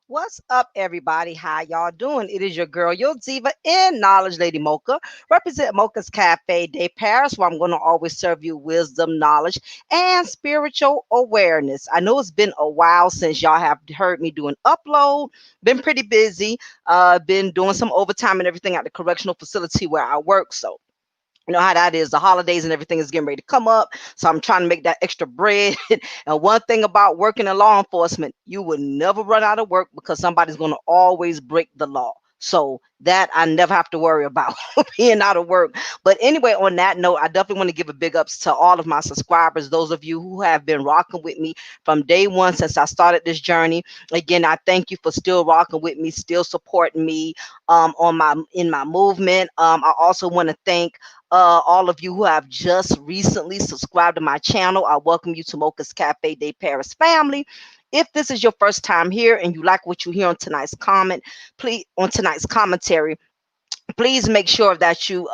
What's up, everybody? How y'all doing? It is your girl, your diva in knowledge, Lady Mocha. Represent Mocha's Cafe de Paris, where I'm going to always serve you wisdom, knowledge, and spiritual awareness. I know it's been a while since y'all have heard me do an upload. Been pretty busy. Been doing some overtime and everything at the correctional facility where I work. So you know how that is. The holidays and everything is getting ready to come up. So I'm trying to make that extra bread. And one thing about working in law enforcement, you will never run out of work because somebody's going to always break the law. So that I never have to worry about being out of work. But anyway, on that note, I definitely want to give a big ups to all of my subscribers, those of you who have been rocking with me from day one since I started this journey. Again, I thank you for still rocking with me, still supporting me in my movement. I also want to thank all of you who have just recently subscribed to my channel. I welcome you to Mocha's Cafe de Paris family. If this is your first time here and you like what you hear on tonight's commentary, please make sure that you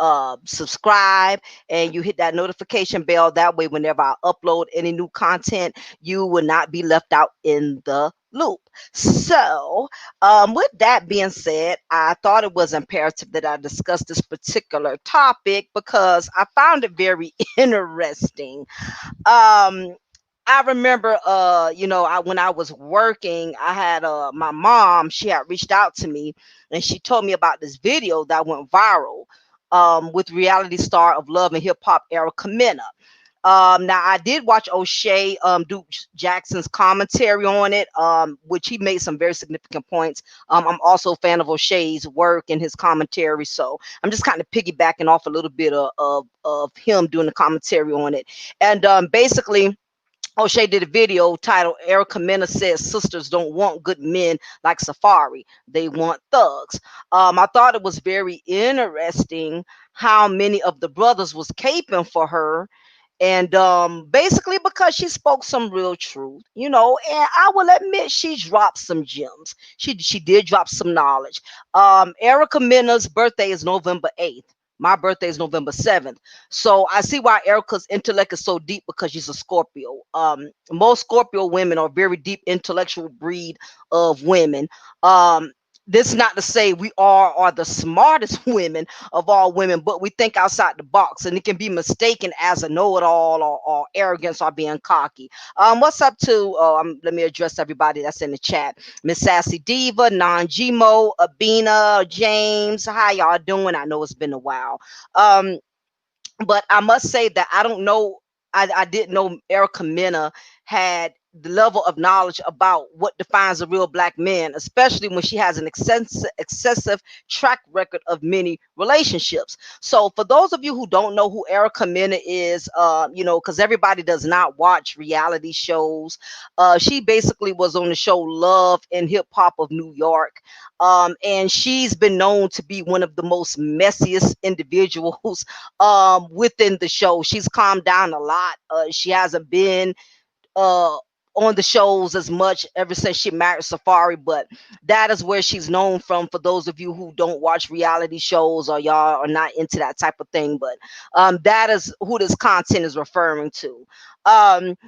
subscribe and you hit that notification bell. That way, whenever I upload any new content, you will not be left out in the loop. So, with that being said, I thought it was imperative that I discuss this particular topic because I found it very interesting. Um, I remember, when I was working, I had my mom. She had reached out to me, and she told me about this video that went viral with reality star of love and hip hop Erica Mena. Now I did watch O'Shea Duke Jackson's commentary on it, which he made some very significant points. I'm also a fan of O'Shea's work and his commentary, so I'm just kind of piggybacking off a little bit of him doing the commentary on it, and basically. O'Shea did a video titled Erica Mena says sisters don't want good men like Safaree. They want thugs. I thought it was very interesting how many of the brothers was caping for her. And basically because she spoke some real truth, and I will admit she dropped some gems. She did drop some knowledge. Erica Mena's birthday is November 8th. My birthday is November 7th. So I see why Erica's intellect is so deep because she's a Scorpio. Most Scorpio women are very deep intellectual breed of women. Um, this is not to say we are the smartest women of all women, but we think outside the box, and it can be mistaken as a know-it-all or arrogance or being cocky. What's up to? Let me address everybody that's in the chat. Miss Sassy Diva, Non Gmo, Abina, James. How y'all doing? I know it's been a while. Um, but I must say that I don't know. I didn't know Erica Mena had the level of knowledge about what defines a real black man, especially when she has an excessive track record of many relationships. So, for those of you who don't know who Erica Mena is, because everybody does not watch reality shows, she basically was on the show Love and Hip Hop of New York. And she's been known to be one of the most messiest individuals within the show. She's calmed down a lot. She hasn't been uh on the shows as much ever since she married Safaree, but that is where she's known from. For those of you who don't watch reality shows or y'all are not into that type of thing, but that is who this content is referring to.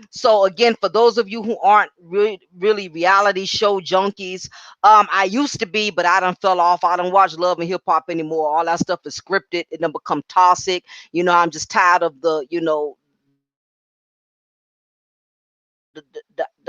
So again, for those of you who aren't really reality show junkies, I used to be, but I done fell off. I don't watch Love and Hip Hop anymore. All that stuff is scripted. It done become toxic. I'm just tired of the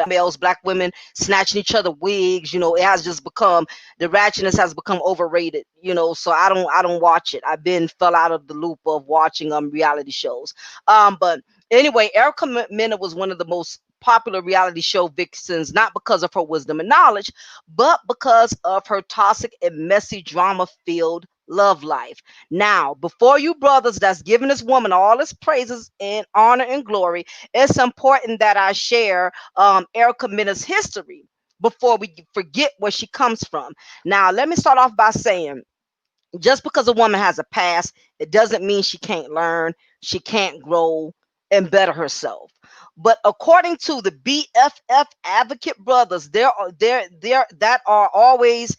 males, black women snatching each other wigs. It has just become, the ratchetness has become overrated. So I don't watch it. I've been fell out of the loop of watching reality shows. But anyway, Erica Mena was one of the most popular reality show vixens, not because of her wisdom and knowledge, but because of her toxic and messy drama filled love life. Now, before you brothers that's giving this woman all this praises and honor and glory, it's important that I share Erica Mena's history before we forget where she comes from. Now, let me start off by saying, just because a woman has a past, it doesn't mean she can't learn, she can't grow and better herself. But according to the BFF advocate brothers, there that are always,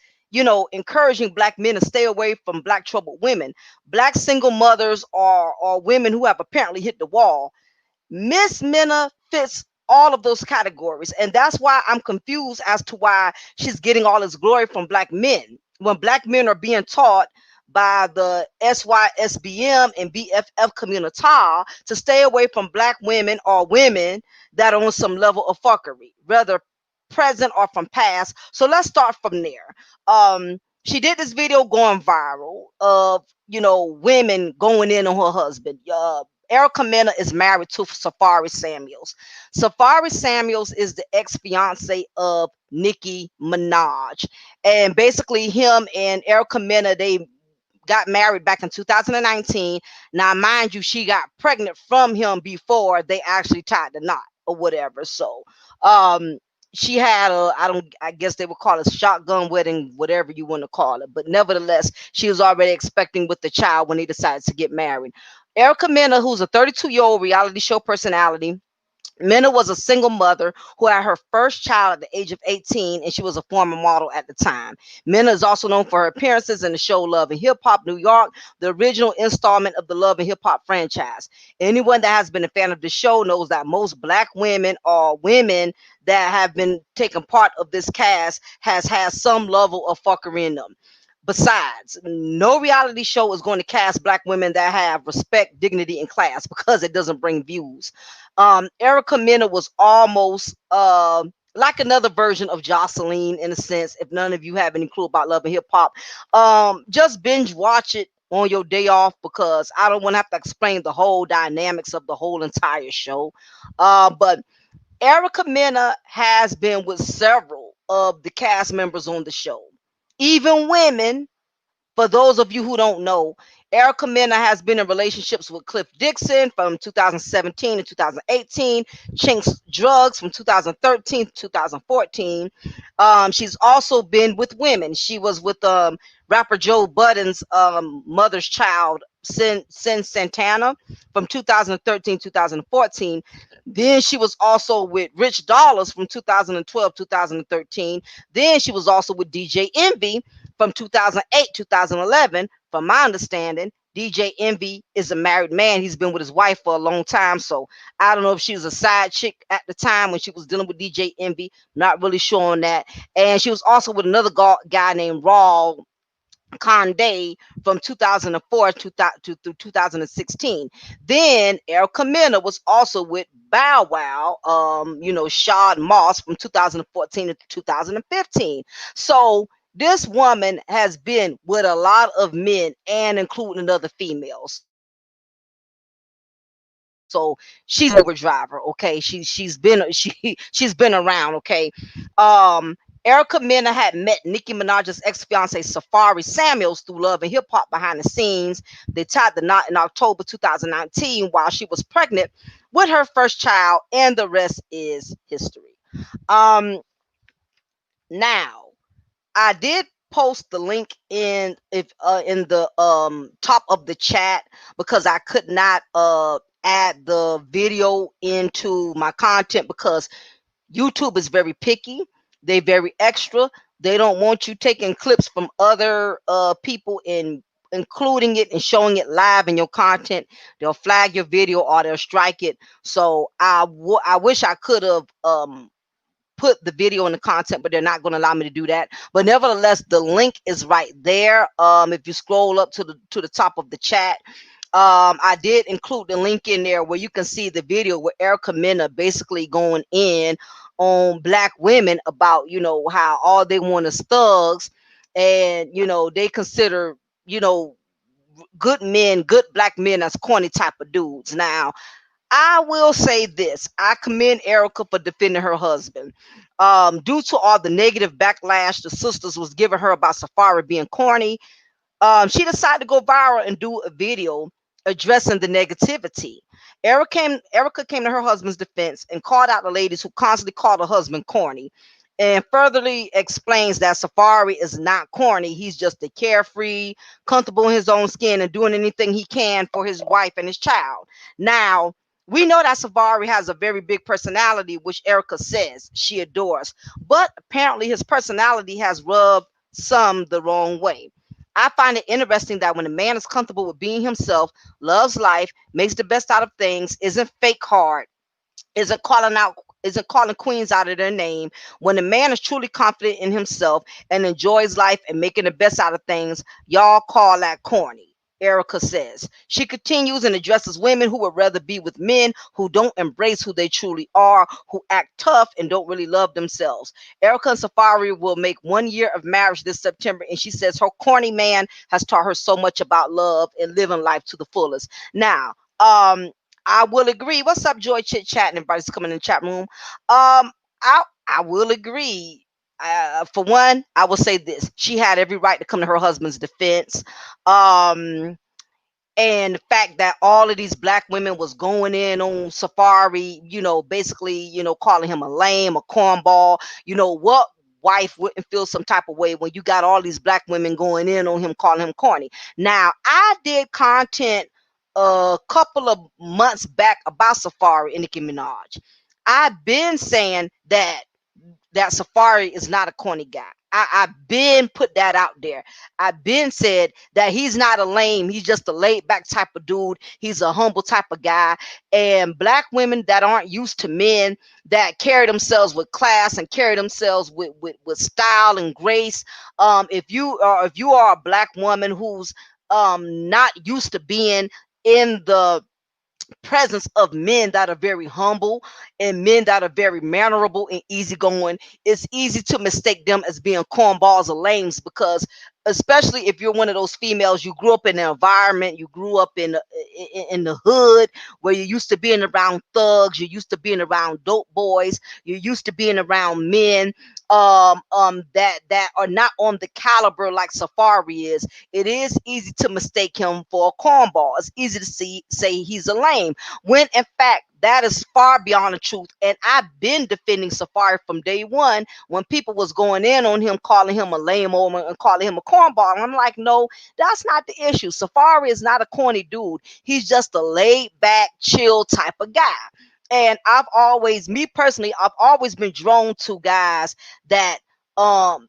encouraging black men to stay away from black troubled women. Black single mothers or women who have apparently hit the wall. Miss Mena fits all of those categories. And that's why I'm confused as to why she's getting all this glory from black men. When black men are being taught by the SYSBM and BFF community to stay away from black women or women that are on some level of fuckery, whether present or from past. So let's start from there. She did this video going viral of, women going in on her husband. Erica Mena is married to Safaree Samuels. Safaree Samuels is the ex-fiance of Nicki Minaj. And basically him and Erica Mena, they got married back in 2019. Now, mind you, she got pregnant from him before they actually tied the knot or whatever. So, she had I guess they would call it shotgun wedding, whatever you want to call it. But nevertheless, she was already expecting with the child when he decided to get married. Erica Mena, who's a 32-year-old reality show personality. Mena was a single mother who had her first child at the age of 18, and she was a former model at the time. Mena is also known for her appearances in the show Love and Hip Hop New York, the original installment of the Love and Hip Hop franchise. Anyone that has been a fan of the show knows that most black women or women that have been taking part of this cast has had some level of fuckery in them. Besides, no reality show is going to cast black women that have respect, dignity, and class because it doesn't bring views. Erica Mena was almost like another version of Jocelyn in a sense. If none of you have any clue about Love and Hip Hop, just binge watch it on your day off because I don't want to have to explain the whole dynamics of the whole entire show. But Erica Mena has been with several of the cast members on the show, even women. For those of you who don't know, Erica Mena has been in relationships with Cliff Dixon from 2017 to 2018, Chinks Drugs from 2013 to 2014. She's also been with women. She was with rapper Joe Budden's mother's child, Sin Santana, from 2013 2014. Then she was also with Rich Dollars from 2012 2013. Then she was also with DJ Envy from 2008 2011, from my understanding. DJ Envy is a married man. He's been with his wife for a long time. So I don't know if she was a side chick at the time when she was dealing with DJ Envy. Not really sure on that. And she was also with another guy named Raw Conde from 2004 to 2016. Then Erica Mena was also with Bow Wow, Shad Moss from 2014 to 2015. So this woman has been with a lot of men and including other females. So she's a Uber driver, okay? She's been around, okay? Erica Mena had met Nicki Minaj's ex-fiance Safaree Samuels through Love and Hip Hop behind the scenes. They tied the knot in October 2019 while she was pregnant with her first child, and the rest is history. Um, Now I did post the link in the top of the chat because I could not add the video into my content because YouTube is very picky. They very extra. They don't want you taking clips from other people and including it and showing it live in your content. They'll flag your video or they'll strike it. So I wish I could have put the video in the content, but they're not going to allow me to do that. But nevertheless, the link is right there. If you scroll up to the top of the chat, I did include the link in there where you can see the video with Erica Mena basically going in on black women about how all they want is thugs, and they consider good men, good black men as corny type of dudes. Now I will say this. I commend Erica for defending her husband. Due to all the negative backlash the sisters was giving her about Safaree being corny, she decided to go viral and do a video addressing the negativity. Erica came to her husband's defense and called out the ladies who constantly called her husband corny, and furtherly explains that Safaree is not corny. He's just a carefree, comfortable in his own skin and doing anything he can for his wife and his child. Now, we know that Safaree has a very big personality, which Erica says she adores, but apparently his personality has rubbed some the wrong way. I find it interesting that when a man is comfortable with being himself, loves life, makes the best out of things, isn't fake hard, isn't calling queens out of their name, when a man is truly confident in himself and enjoys life and making the best out of things, y'all call that corny. Erica says. She continues and addresses women who would rather be with men who don't embrace who they truly are, who act tough and don't really love themselves. Erica and Safaree will make 1 year of marriage this September, and she says her corny man has taught her so much about love and living life to the fullest. Now, I will agree. What's up, Joy Chit Chat? And everybody's coming in the chat room. I will agree. For one, I will say this: she had every right to come to her husband's defense. Um, and the fact that all of these black women was going in on Safaree, basically, calling him a lame, a cornball. What wife wouldn't feel some type of way when you got all these black women going in on him, calling him corny? Now, I did content a couple of months back about Safaree and Nicki Minaj. I've been saying that Safaree is not a corny guy. I've been put that out there. I've been said that he's not a lame. He's just a laid back type of dude. He's a humble type of guy. And black women that aren't used to men that carry themselves with class and carry themselves with style and grace. If you are a black woman who's not used to being in the presence of men that are very humble and men that are very mannerable and easygoing, it's easy to mistake them as being cornballs or lames, because especially if you're one of those females, you grew up in an environment, you grew up in the hood where you used to being around thugs, you used to being around dope boys, you used to being around men that are not on the caliber like Safaree is. It is easy to mistake him for a cornball. It's easy to say he's a lame, when in fact that is far beyond the truth. And I've been defending Safaree from day one when people was going in on him, calling him a lame old man and calling him a cornball. And I'm like, no, that's not the issue. Safaree is not a corny dude. He's just a laid back, chill type of guy. And me personally, I've always been drawn to guys that um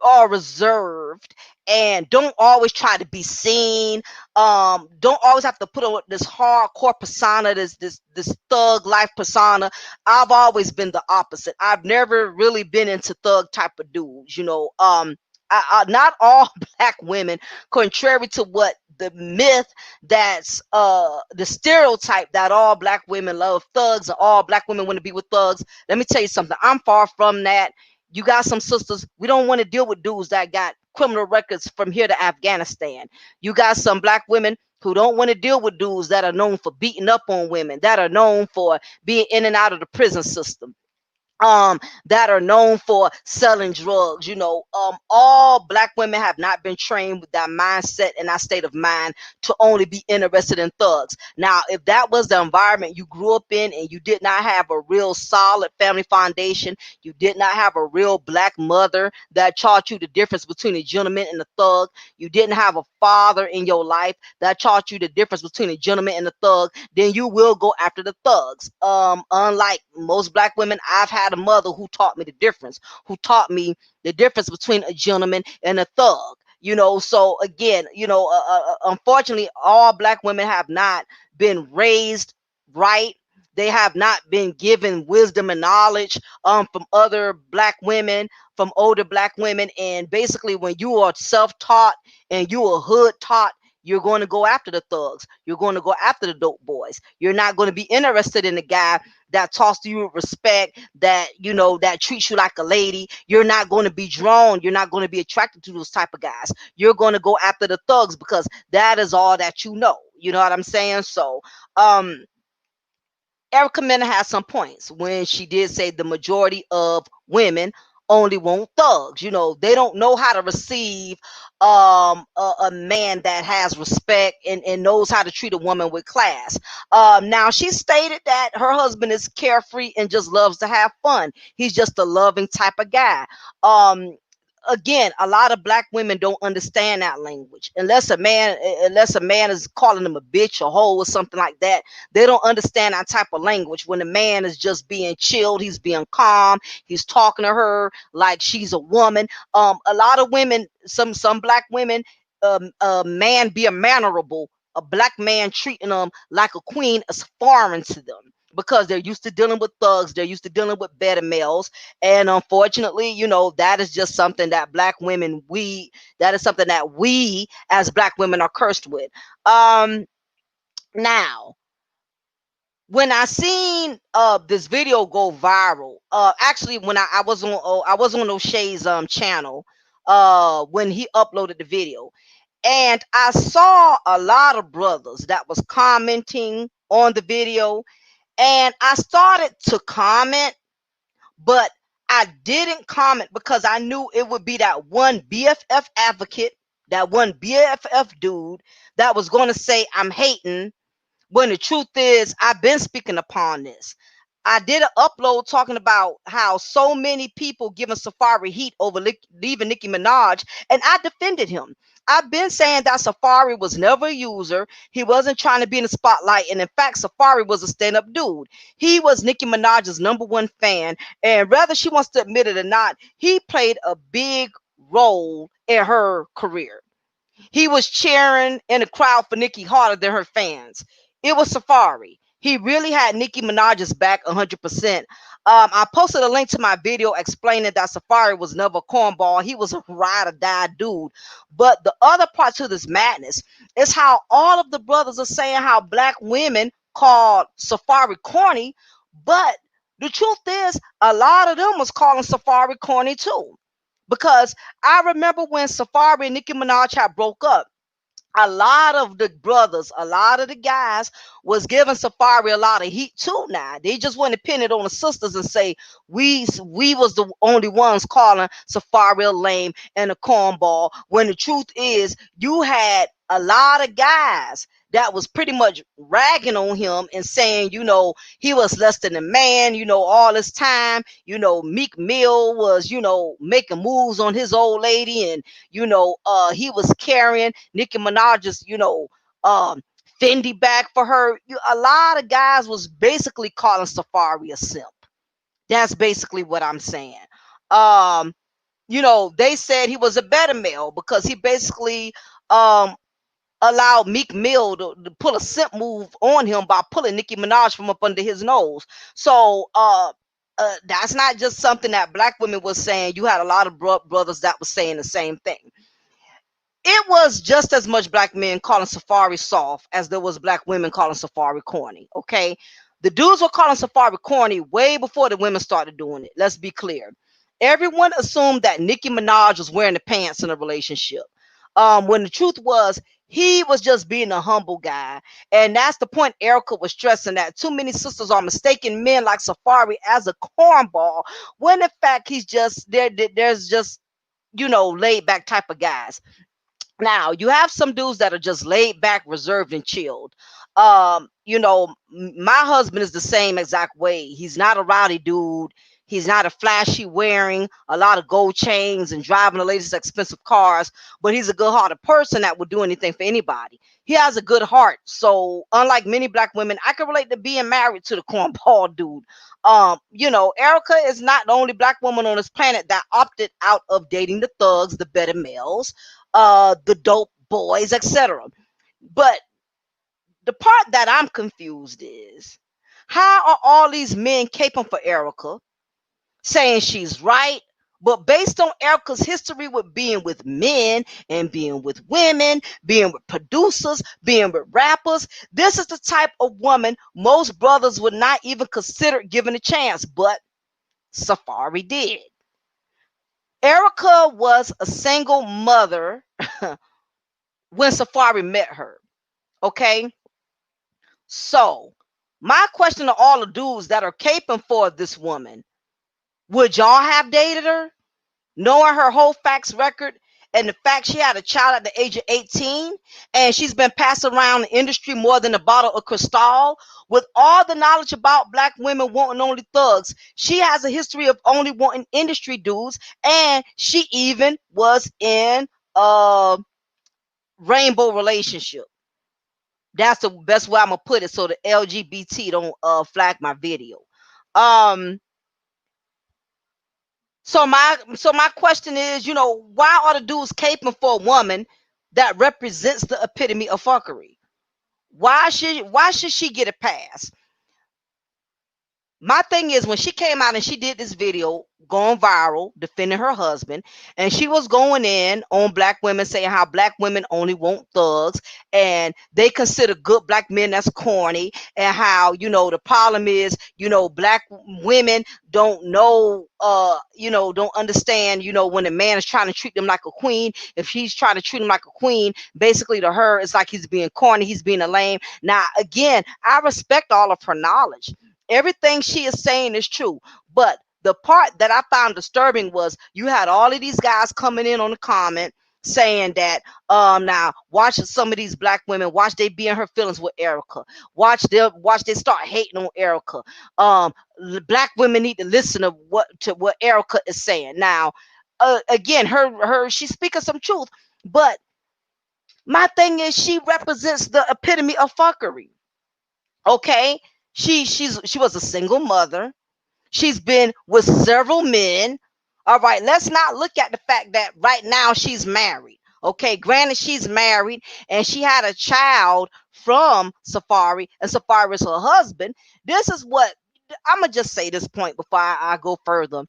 are reserved and don't always try to be seen. Don't always have to put on this hardcore persona, this thug life persona. I've always been the opposite. I've never really been into thug type of dudes, you know. Not all black women, contrary to what the myth, that's the stereotype that all black women love thugs and all black women want to be with thugs. Let me tell you something, I'm far from that. You got some sisters, we don't want to deal with dudes that got criminal records from here to Afghanistan. You got some black women who don't want to deal with dudes that are known for beating up on women, that are known for being in and out of the prison system, that are known for selling drugs. You know, all black women have not been trained with that mindset and that state of mind to only be interested in thugs. Now, if that was the environment you grew up in and you did not have a real solid family foundation, you did not have a real black mother that taught you the difference between a gentleman and a thug, you didn't have a father in your life that taught you the difference between a gentleman and a thug, then you will go after the thugs. Unlike most black women, I've had a mother who taught me the difference, who taught me the difference between a gentleman and a thug. You know, so again, you know, unfortunately, all black women have not been raised right. They have not been given wisdom and knowledge from other black women, from older black women. And basically, when you are self-taught and you are hood taught, you're going to go after the thugs. You're going to go after the dope boys. You're not going to be interested in the guy that talks to you with respect, that, you know, that treats you like a lady. You're not going to be drawn. You're not going to be attracted to those type of guys. You're going to go after the thugs because that is all that you know. You know what I'm saying? So, Erica Mena has some points when she did say the majority of women only want thugs. You know, they don't know how to receive a man that has respect and knows how to treat a woman with class. Now she stated that her husband is carefree and just loves to have fun. He's just a loving type of guy. Again, a lot of black women don't understand that language. Unless a man is calling them a bitch or hoe or something like that, they don't understand that type of language. When a man is just being chilled, he's being calm, he's talking to her like she's a woman. A lot of women, some black women, a man being mannerable, a black man treating them like a queen is foreign to them because they're used to dealing with thugs, they're used to dealing with better males. And unfortunately, you know, that is just something that black women, that is something that we as black women are cursed with. Now, when I seen this video go viral, actually when I was on O'Shea's channel when he uploaded the video, and I saw a lot of brothers that was commenting on the video, and I started to comment, but I didn't comment because I knew it would be that one BFF advocate, that one BFF dude that was going to say I'm hating, when the truth is I've been speaking upon this. I did an upload talking about how so many people giving Safaree heat over leaving Nicki Minaj, and I defended him. I've been saying that Safaree was never a user. He wasn't trying to be in the spotlight. And in fact, Safaree was a stand-up dude. He was Nicki Minaj's #1 fan. And whether she wants to admit it or not, he played a big role in her career. He was cheering in the crowd for Nicki harder than her fans. It was Safaree. He really had Nicki Minaj's back 100%. I posted a link to my video explaining that Safaree was never a cornball. He was a ride or die dude. But the other part to this madness is how all of the brothers are saying how black women called Safaree corny. But the truth is, a lot of them was calling Safaree corny too. Because I remember when Safaree and Nicki Minaj had broke up, a lot of the brothers, a lot of the guys was giving Safaree a lot of heat too. Now they just want to pin it on the sisters and say we was the only ones calling Safaree a lame and a cornball. When the truth is, you had a lot of guys that was pretty much ragging on him and saying, you know, he was less than a man, you know, all this time, you know, Meek Mill was, you know, making moves on his old lady, and you know, he was carrying Nicki Minaj's, you know, Fendi bag for her. A lot of guys was basically calling Safaree a simp. That's basically what I'm saying. Um, They said he was a better male because he basically um allowed Meek Mill to pull a simp move on him by pulling Nicki Minaj from up under his nose. So that's not just something that black women was saying. You had a lot of brothers that was saying the same thing. It was just as much black men calling Safaree soft as there was black women calling Safaree corny. Okay, the dudes were calling Safaree corny way before the women started doing it. Let's be clear. Everyone assumed that Nicki Minaj was wearing the pants in a relationship, when the truth was he was just being a humble guy. And that's the point Erica was stressing, that too many sisters are mistaking men like Safaree as a cornball, when in fact he's just there's just laid back type of guys. Now, you have some dudes that are just laid back, reserved, and chilled. My husband is the same exact way. He's not a rowdy dude. He's not a flashy, wearing a lot of gold chains and driving the latest expensive cars, but he's a good-hearted person that would do anything for anybody. He has a good heart. So, unlike many black women, I can relate to being married to the cornball dude. Erica is not the only black woman on this planet that opted out of dating the thugs, the better males, the dope boys, etc. But the part that I'm confused is, how are all these men caping for Erica, saying she's right, but based on Erica's history with being with men and being with women, being with producers, being with rappers, this is the type of woman most brothers would not even consider giving a chance, but Safaree did. Erica was a single mother when Safaree met her. Okay. So, my question to all the dudes that are caping for this woman: would y'all have dated her, knowing her whole facts record and the fact she had a child at the age of 18 and she's been passed around the industry more than a bottle of Cristal? With all the knowledge about black women wanting only thugs, she has a history of only wanting industry dudes, and she even was in a rainbow relationship. That's the best way I'm gonna put it, so the LGBT don't flag my video. Um, so my question is, why are the dudes caping for a woman that represents the epitome of fuckery? Why should she get a pass? My thing is, when she came out and she did this video going viral defending her husband, and she was going in on black women, saying how black women only want thugs and they consider good black men that's corny, and how the problem is black women don't know don't understand when a man is trying to treat them like a queen. If he's trying to treat him like a queen, basically to her it's like he's being corny, he's being a lame. Now again, I respect all of her knowledge. Everything she is saying is true. But the part that I found disturbing was, you had all of these guys coming in on the comment saying that now watch some of these black women, watch they be in her feelings with Erica. Watch they start hating on Erica. Black women need to listen to what Erica is saying. Now again, her she's speaking some truth, but my thing is, she represents the epitome of fuckery. Okay, she was a single mother. She's been with several men. All right, let's not look at the fact that right now she's married. Okay, granted, she's married and she had a child from Safaree, and Safaree is her husband. This is what I'm gonna just say this point before I go further.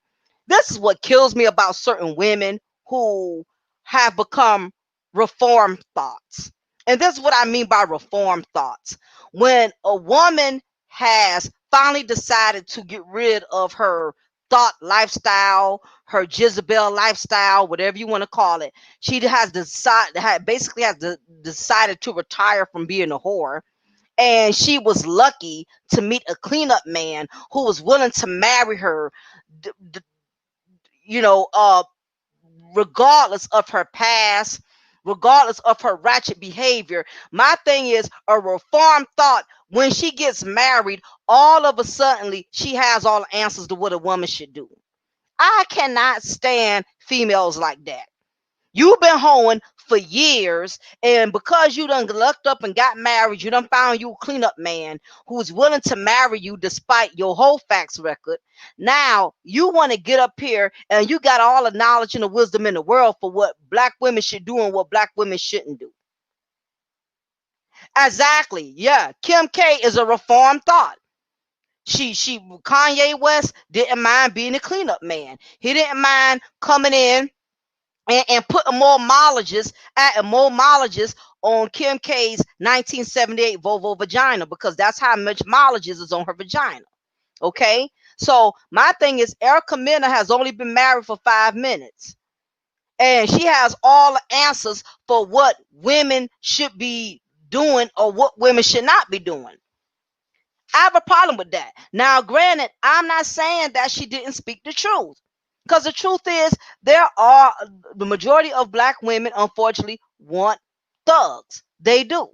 This is what kills me about certain women who have become reform thoughts. And this is what I mean by reform thoughts. When a woman has finally decided to get rid of her thought lifestyle, her Jezebel lifestyle, whatever you want to call it, she has decided to retire from being a whore. And she was lucky to meet a cleanup man who was willing to marry her, d- d- you know, uh, regardless of her past, regardless of her ratchet behavior. My thing is, a reform thought, when she gets married, all of a sudden she has all the answers to what a woman should do. I cannot stand females like that. You've been hoeing for years, and because you done lucked up and got married, you done found you a cleanup man who's willing to marry you despite your whole facts record. Now you want to get up here and you got all the knowledge and the wisdom in the world for what black women should do and what black women shouldn't do. Exactly. Yeah. Kim K is a reformed thought. She Kanye West didn't mind being a cleanup man. He didn't mind coming in and putting more mileages, adding more mileages on Kim K's 1978 Volvo vagina, because that's how much mileages is on her vagina. Okay. So my thing is, Erica Mena has only been married for 5 minutes, and she has all the answers for what women should be doing or what women should not be doing. I have a problem with that. Now, granted, I'm not saying that she didn't speak the truth, because the truth is there are the majority of black women, unfortunately, want thugs. They do.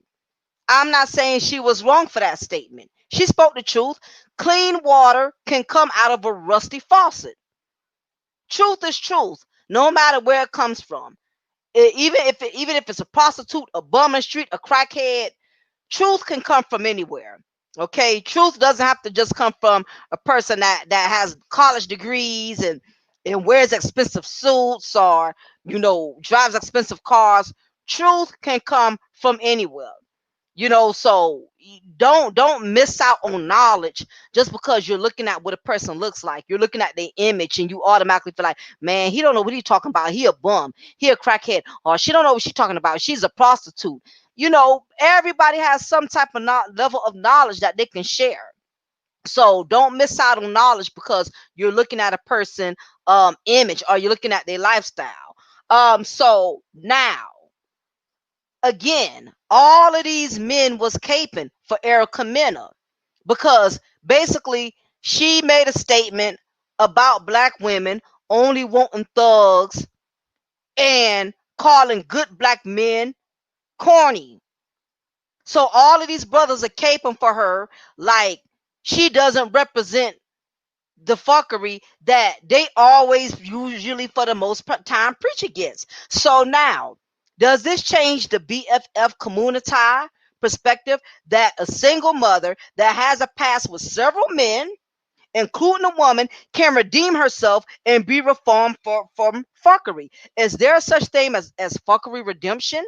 I'm not saying she was wrong for that statement. She spoke the truth. Clean water can come out of a rusty faucet. Truth is truth, no matter where it comes from. Even if it's a prostitute, a bum in the street, a crackhead, truth can come from anywhere. Okay, truth doesn't have to just come from a person that has college degrees and wears expensive suits, or drives expensive cars. Truth can come from anywhere. So don't miss out on knowledge just because you're looking at what a person looks like. You're looking at their image and you automatically feel like, man, he don't know what he's talking about. He a bum, he a crackhead, or she don't know what she's talking about. She's a prostitute. Everybody has some type of level of knowledge that they can share. So don't miss out on knowledge because you're looking at a person image, or you're looking at their lifestyle. So now, again, all of these men was caping for Erica Mena, because basically she made a statement about black women only wanting thugs and calling good black men corny. So all of these brothers are caping for her like she doesn't represent the fuckery that they always usually for the most time preach against. So now, does this change the BFF community perspective that a single mother that has a past with several men, including a woman, can redeem herself and be reformed from fuckery? Is there such thing as fuckery redemption?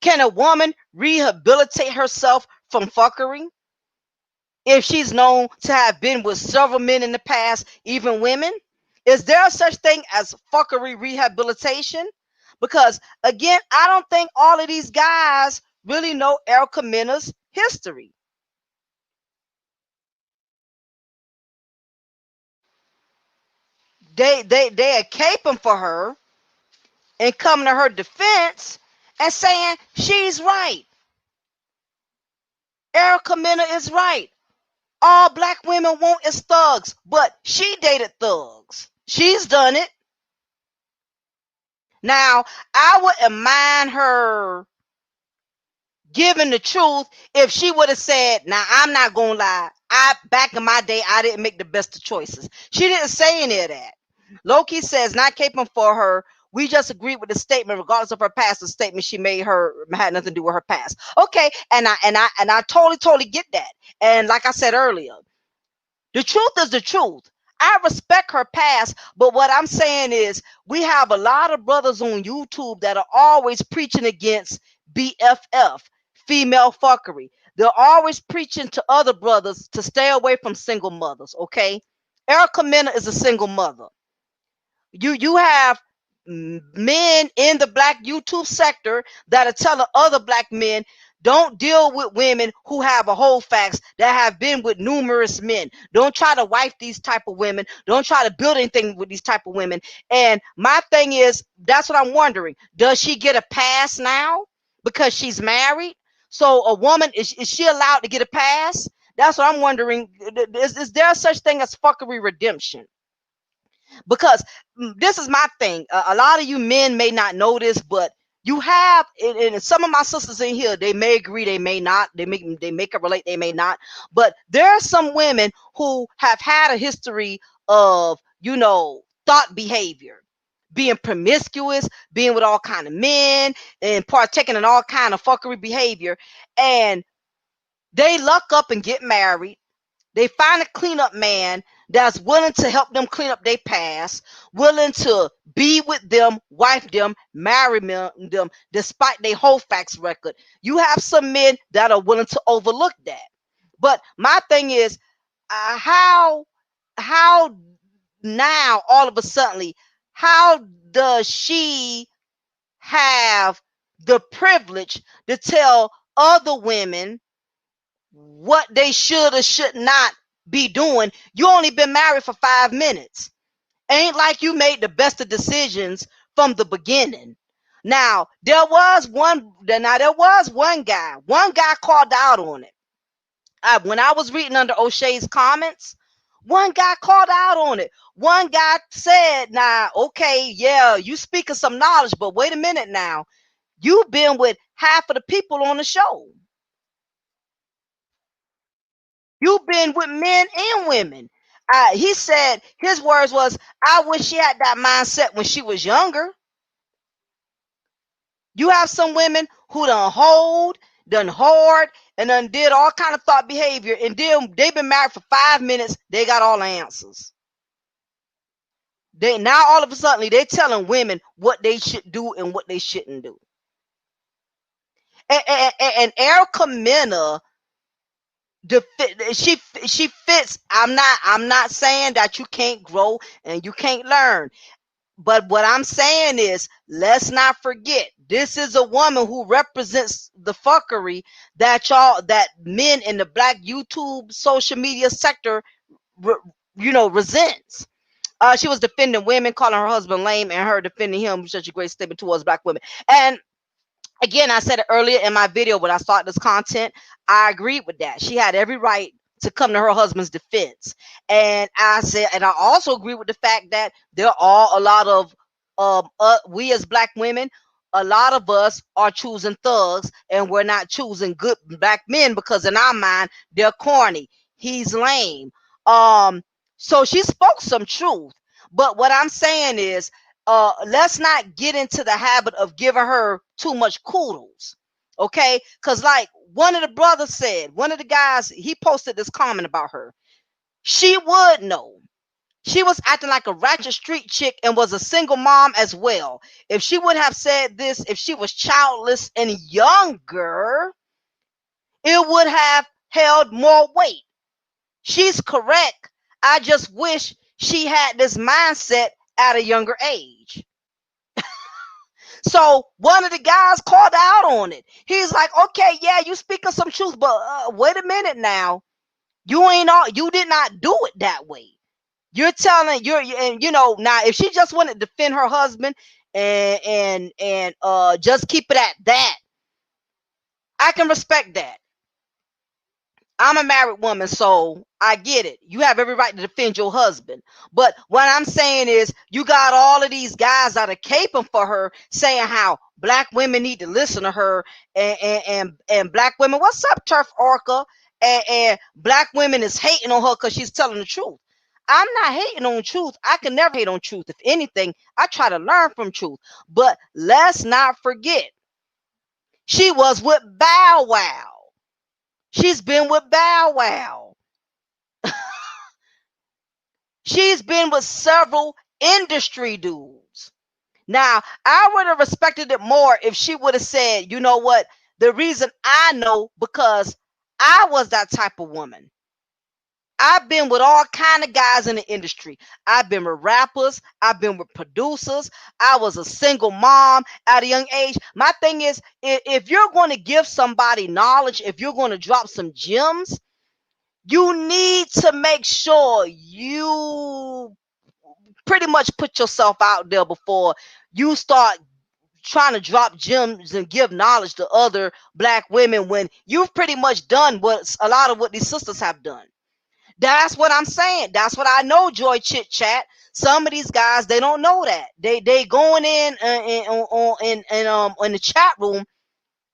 Can a woman rehabilitate herself from fuckery if she's known to have been with several men in the past, even women? Is there such thing as fuckery rehabilitation? Because again, I don't think all of these guys really know Erica Mena's history. They are caping for her and coming to her defense and saying she's right. Erica Mena is right. All black women want is thugs, but she dated thugs. She's done it. Now, I wouldn't mind her giving the truth if she would have said, now I'm not gonna lie, back in my day I didn't make the best of choices. She didn't say any of that. Loki says not caping for her. We just agreed with the statement, regardless of her past. The statement she made her had nothing to do with her past. Okay, and I totally get that. And like I said earlier, the truth is the truth. I respect her past, but what I'm saying is we have a lot of brothers on YouTube that are always preaching against BFF, female fuckery. They're always preaching to other brothers to stay away from single mothers, okay? Erica Mena is a single mother. You have men in the black YouTube sector that are telling other black men, don't deal with women who have a whole facts that have been with numerous men. Don't try to wife these type of women. Don't try to build anything with these type of women. And my thing is, that's what I'm wondering. Does she get a pass now because she's married? So a woman, is she allowed to get a pass? That's what I'm wondering. Is there such thing as fuckery redemption? Because this is my thing. A lot of you men may not know this, but you have, and some of my sisters in here, they may agree, they may not. They make it relate, they may not. But there are some women who have had a history of, thought behavior. being promiscuous, being with all kind of men, and partaking in all kind of fuckery behavior. And they luck up and get married. They find a cleanup man that's willing to help them clean up their past, willing to be with them, wife them, marry them, despite their whole facts record. You have some men that are willing to overlook that. But my thing is, how now all of a sudden, how does she have the privilege to tell other women what they should or should not be doing? You only been married for 5 minutes. Ain't like you made the best of decisions from the beginning. Now there was one guy. One guy called out on it. When I was reading under O'Shea's comments, one guy called out on it. One guy said, "Now, okay, yeah, you speaking some knowledge, but wait a minute now. You've been with half of the people on the show. You've been with men and women." He said his words was, "I wish she had that mindset when she was younger." You have some women who done hoard, and done did all kind of thought behavior, and then they've been married for 5 minutes. They got all the answers. They now all of a sudden they're telling women what they should do and what they shouldn't do. And Erica Mena, she fits. I'm not saying that you can't grow and you can't learn. But what I'm saying is, let's not forget, this is a woman who represents the fuckery that men in the black YouTube social media sector, resents. She was defending women, calling her husband lame, and her defending him, such a great statement towards black women. And again, I said it earlier in my video when I started this content, I agreed with that. She had every right to come to her husband's defense. And I said, and I also agree with the fact that there are a lot of we as black women, a lot of us are choosing thugs, and we're not choosing good black men because in our mind they're corny. He's lame. So she spoke some truth. But what I'm saying is, let's not get into the habit of giving her too much coodles. Okay, because like one of the brothers said, one of the guys, he posted this comment about her. She would know. She was acting like a ratchet street chick and was a single mom as well. If she would have said this, if she was childless and younger, it would have held more weight. She's correct. I just wish she had this mindset at a younger age. So one of the guys called out on it. He's like, "Okay, yeah, you speaking some truth, but wait a minute now. You did not do it that way. You're telling and now if she just wanted to defend her husband and just keep it at that, I can respect that. I'm a married woman, so I get it. You have every right to defend your husband. But what I'm saying is, you got all of these guys that are caping for her, saying how black women need to listen to her, and black women, what's up, Turf Orca? And black women is hating on her because she's telling the truth. I'm not hating on truth. I can never hate on truth. If anything, I try to learn from truth. But let's not forget, she was with Bow Wow. She's been with Bow Wow. She's been with several industry dudes. Now, I would have respected it more if she would have said, "You know what? The reason I know, because I was that type of woman. I've been with all kind of guys in the industry. I've been with rappers. I've been with producers. I was a single mom at a young age." My thing is, if you're going to give somebody knowledge, if you're going to drop some gems, you need to make sure you pretty much put yourself out there before you start trying to drop gems and give knowledge to other black women, when you've pretty much done what a lot of what these sisters have done. That's what I'm saying. That's what I know, Joy Chit Chat. Some of these guys, they don't know that. They going in the chat room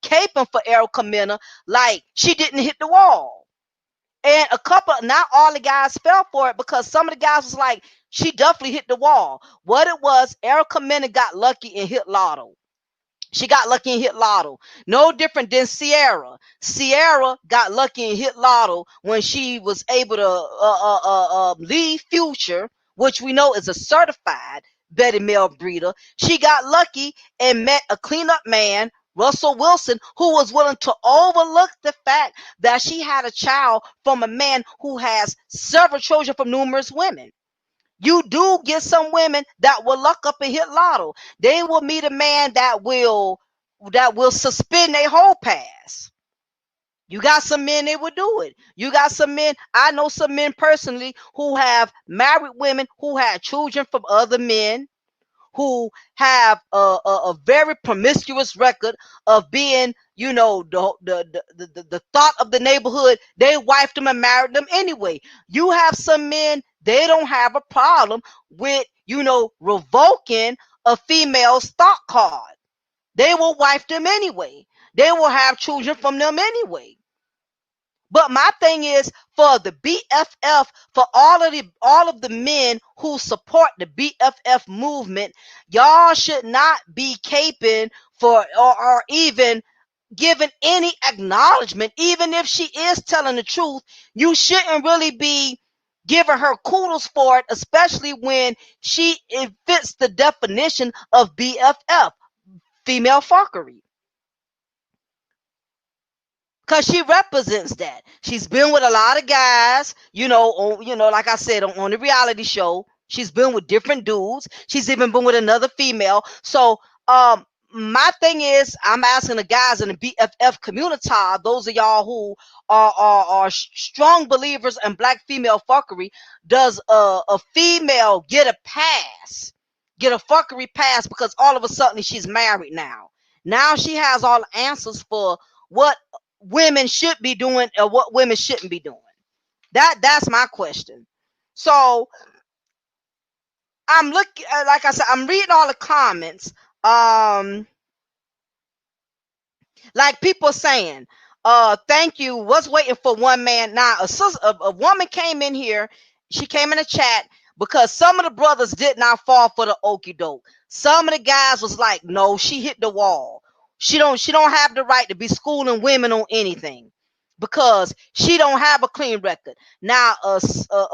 caping for Erica Mena like she didn't hit the wall. And a couple, not all the guys fell for it, because some of the guys was like, she definitely hit the wall. What it was, Erica Mena got lucky and hit lotto. She got lucky and hit lotto. No different than Sierra. Sierra got lucky and hit lotto when she was able to leave Future, which we know is a certified Betty Male breeder. She got lucky and met a cleanup man, Russell Wilson, who was willing to overlook the fact that she had a child from a man who has several children from numerous women. You do get some women that will luck up and hit lotto. They will meet a man that will suspend their whole pass. You got some men that will do it. You got some men. I know some men personally who have married women who had children from other men, who have a very promiscuous record of being, the thought of the neighborhood. They wifed them and married them anyway. You have some men, they don't have a problem with, revoking a female's thought card. They will wife them anyway. They will have children from them anyway. But my thing is, for the BFF, for all of the men who support the BFF movement, y'all should not be caping for, or even giving any acknowledgement. Even if she is telling the truth, you shouldn't really be giving her kudos for it, especially when it fits the definition of BFF, female fuckery. Cause she represents that. She's been with a lot of guys, like I said, on the reality show. She's been with different dudes. She's even been with another female. So, my thing is, I'm asking the guys in the BFF community, those of y'all who are strong believers in black female fuckery, does a female get a pass, get a fuckery pass, because all of a sudden she's married now? Now she has all the answers for what women should be doing or what women shouldn't be doing. That's my question. So I'm looking, like I said, I'm reading all the comments. Like people saying, thank you, was waiting for one man. Now a woman came in here, she came in the chat, because some of the brothers did not fall for the okie doke. Some of the guys was like, no, she hit the wall. She don't have the right to be schooling women on anything, because she don't have a clean record. Now a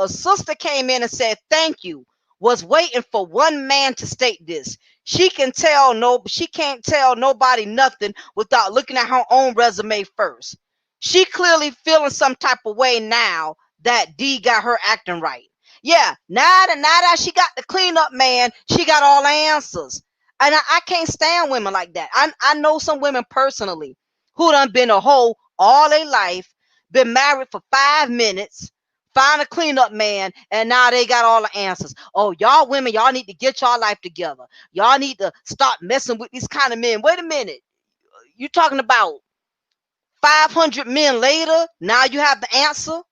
sister came in and said, thank you, was waiting for one man to state this. She can't tell nobody nothing without looking at her own resume first. She clearly feeling some type of way now that D got her acting right. Yeah, now that she got the cleanup man, she got all the answers. And I can't stand women like that. I know some women personally who done been a hoe all their life, been married for 5 minutes, find a cleanup man, and now they got all the answers. Oh, y'all women, y'all need to get y'all life together. Y'all need to stop messing with these kind of men. Wait a minute. You talking about 500 men later? Now you have the answer?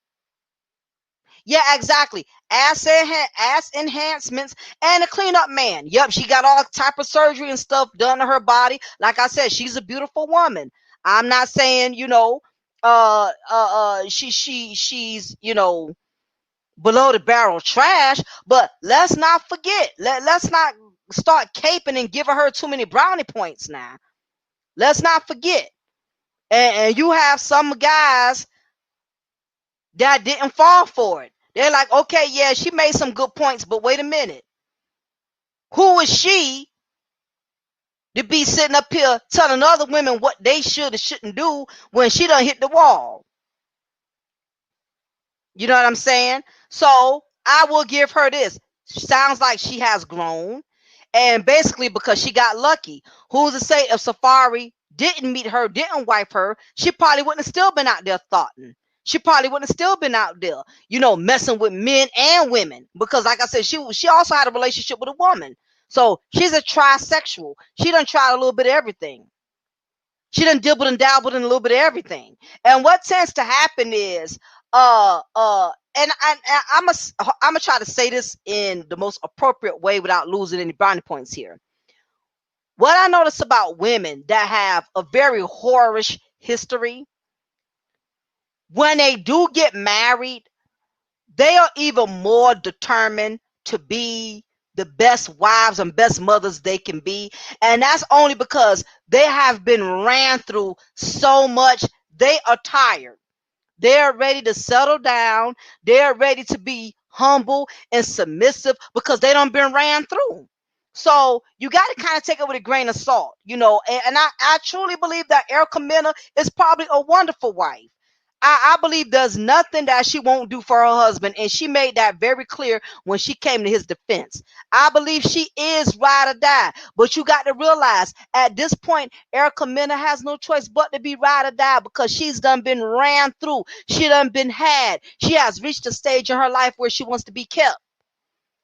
Yeah, exactly. Ass enhancements and a cleanup man. Yep, she got all type of surgery and stuff done to her body. Like I said, she's a beautiful woman. I'm not saying, she's, below the barrel trash, but let's not forget. Let's not start caping and giving her too many brownie points now. Let's not forget. And you have some guys that didn't fall for it. They're like, okay, yeah, she made some good points, but wait a minute. Who is she to be sitting up here telling other women what they should or shouldn't do when she done hit the wall? You know what I'm saying? So I will give her this. Sounds like she has grown. And basically, because she got lucky. Who's to say if Safaree didn't meet her, didn't wife her, she probably wouldn't have still been out there thoughting. She probably wouldn't have still been out there, messing with men and women. Because like I said, she also had a relationship with a woman. So she's a trisexual. She done tried a little bit of everything. She done dibbled and dabbled in a little bit of everything. And what tends to happen is, and I'm gonna try to say this in the most appropriate way without losing any brownie points here. What I notice about women that have a very whorish history, when they do get married, they are even more determined to be the best wives and best mothers they can be. And that's only because they have been ran through so much. They are tired. They're ready to settle down. They're ready to be humble and submissive because they don't been ran through. So you got to kind of take it with a grain of salt, And I truly believe that Erica Mena is probably a wonderful wife. I believe there's nothing that she won't do for her husband, and she made that very clear when she came to his defense. I believe she is ride or die, but you got to realize at this point, Erica Mena has no choice but to be ride or die because she's done been ran through. She done been had. She has reached a stage in her life where she wants to be kept.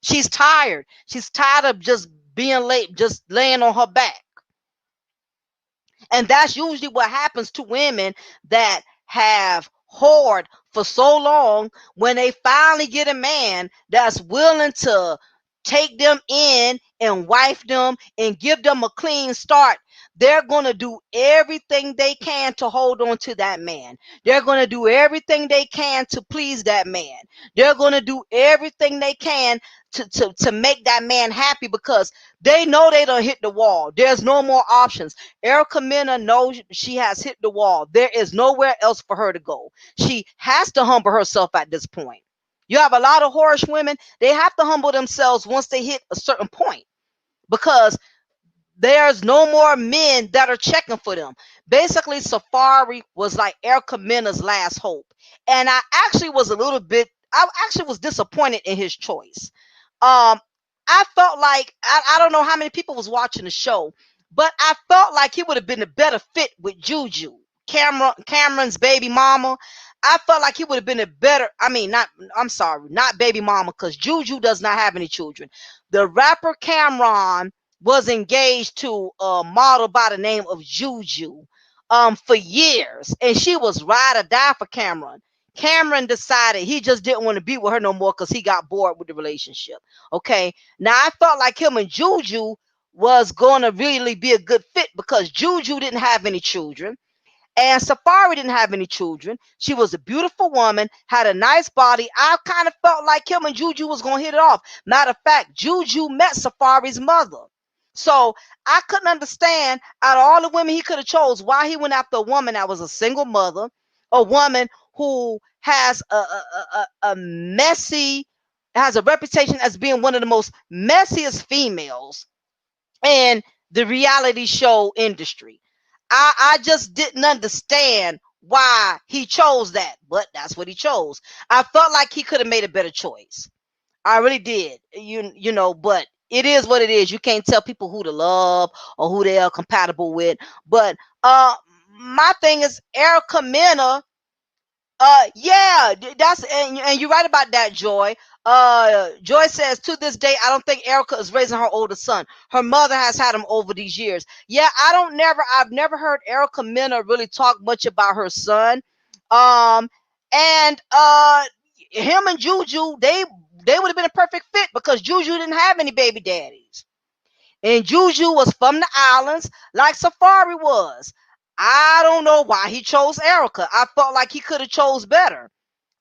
She's tired. She's tired of just being late, just laying on her back. And that's usually what happens to women that have whored for so long. When they finally get a man that's willing to take them in and wife them and give them a clean start, they're going to do everything they can to hold on to that man. They're going to do everything they can to please that man. They're going to do everything they can to make that man happy because they know they done hit the wall. There's no more options. Erica Mena knows she has hit the wall. There is nowhere else for her to go. She has to humble herself at this point. You have a lot of whorish women, they have to humble themselves once they hit a certain point because there's no more men that are checking for them. Basically, Safaree was like Erica Mena's last hope. And I actually was disappointed in his choice. Um, I felt like I don't know how many people was watching the show, but I felt like he would have been a better fit with Juju, Cameron's baby mama. I felt like he would have been a better. I mean, not. I'm sorry, not baby mama, because Juju does not have any children. The rapper Cameron was engaged to a model by the name of Juju for years, and she was ride or die for Cameron. Cameron decided he just didn't want to be with her no more because he got bored with the relationship. Okay. Now I felt like him and Juju was going to really be a good fit because Juju didn't have any children. And Safaree didn't have any children. She was a beautiful woman, had a nice body. I kind of felt like him and Juju was going to hit it off. Matter of fact, Juju met Safaree's mother. So I couldn't understand out of all the women he could have chose why he went after a woman that was a single mother, a woman who has a messy, has a reputation as being one of the most messiest females in the reality show industry. I just didn't understand why he chose that, but that's what he chose. I felt like he could have made a better choice. I really did. But it is what it is. You can't tell people who to love or who they are compatible with. But my thing is Erica Mena. Yeah, that's and you're right about that, Joy. Joy says to this day, I don't think Erica is raising her older son. Her mother has had him over these years. Yeah, I've never heard Erica Mena really talk much about her son. Um, and him and Juju, they would have been a perfect fit because Juju didn't have any baby daddies. And Juju was from the islands like Safaree was. I don't know why he chose Erica. I felt like he could have chose better.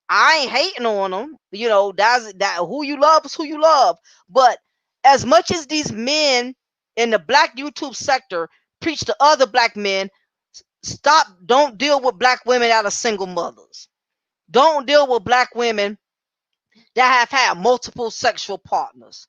I ain't hating on him. That's that who you love is who you love. But as much as these men in the black YouTube sector preach to other black men, don't deal with black women that are single mothers. Don't deal with black women that have had multiple sexual partners.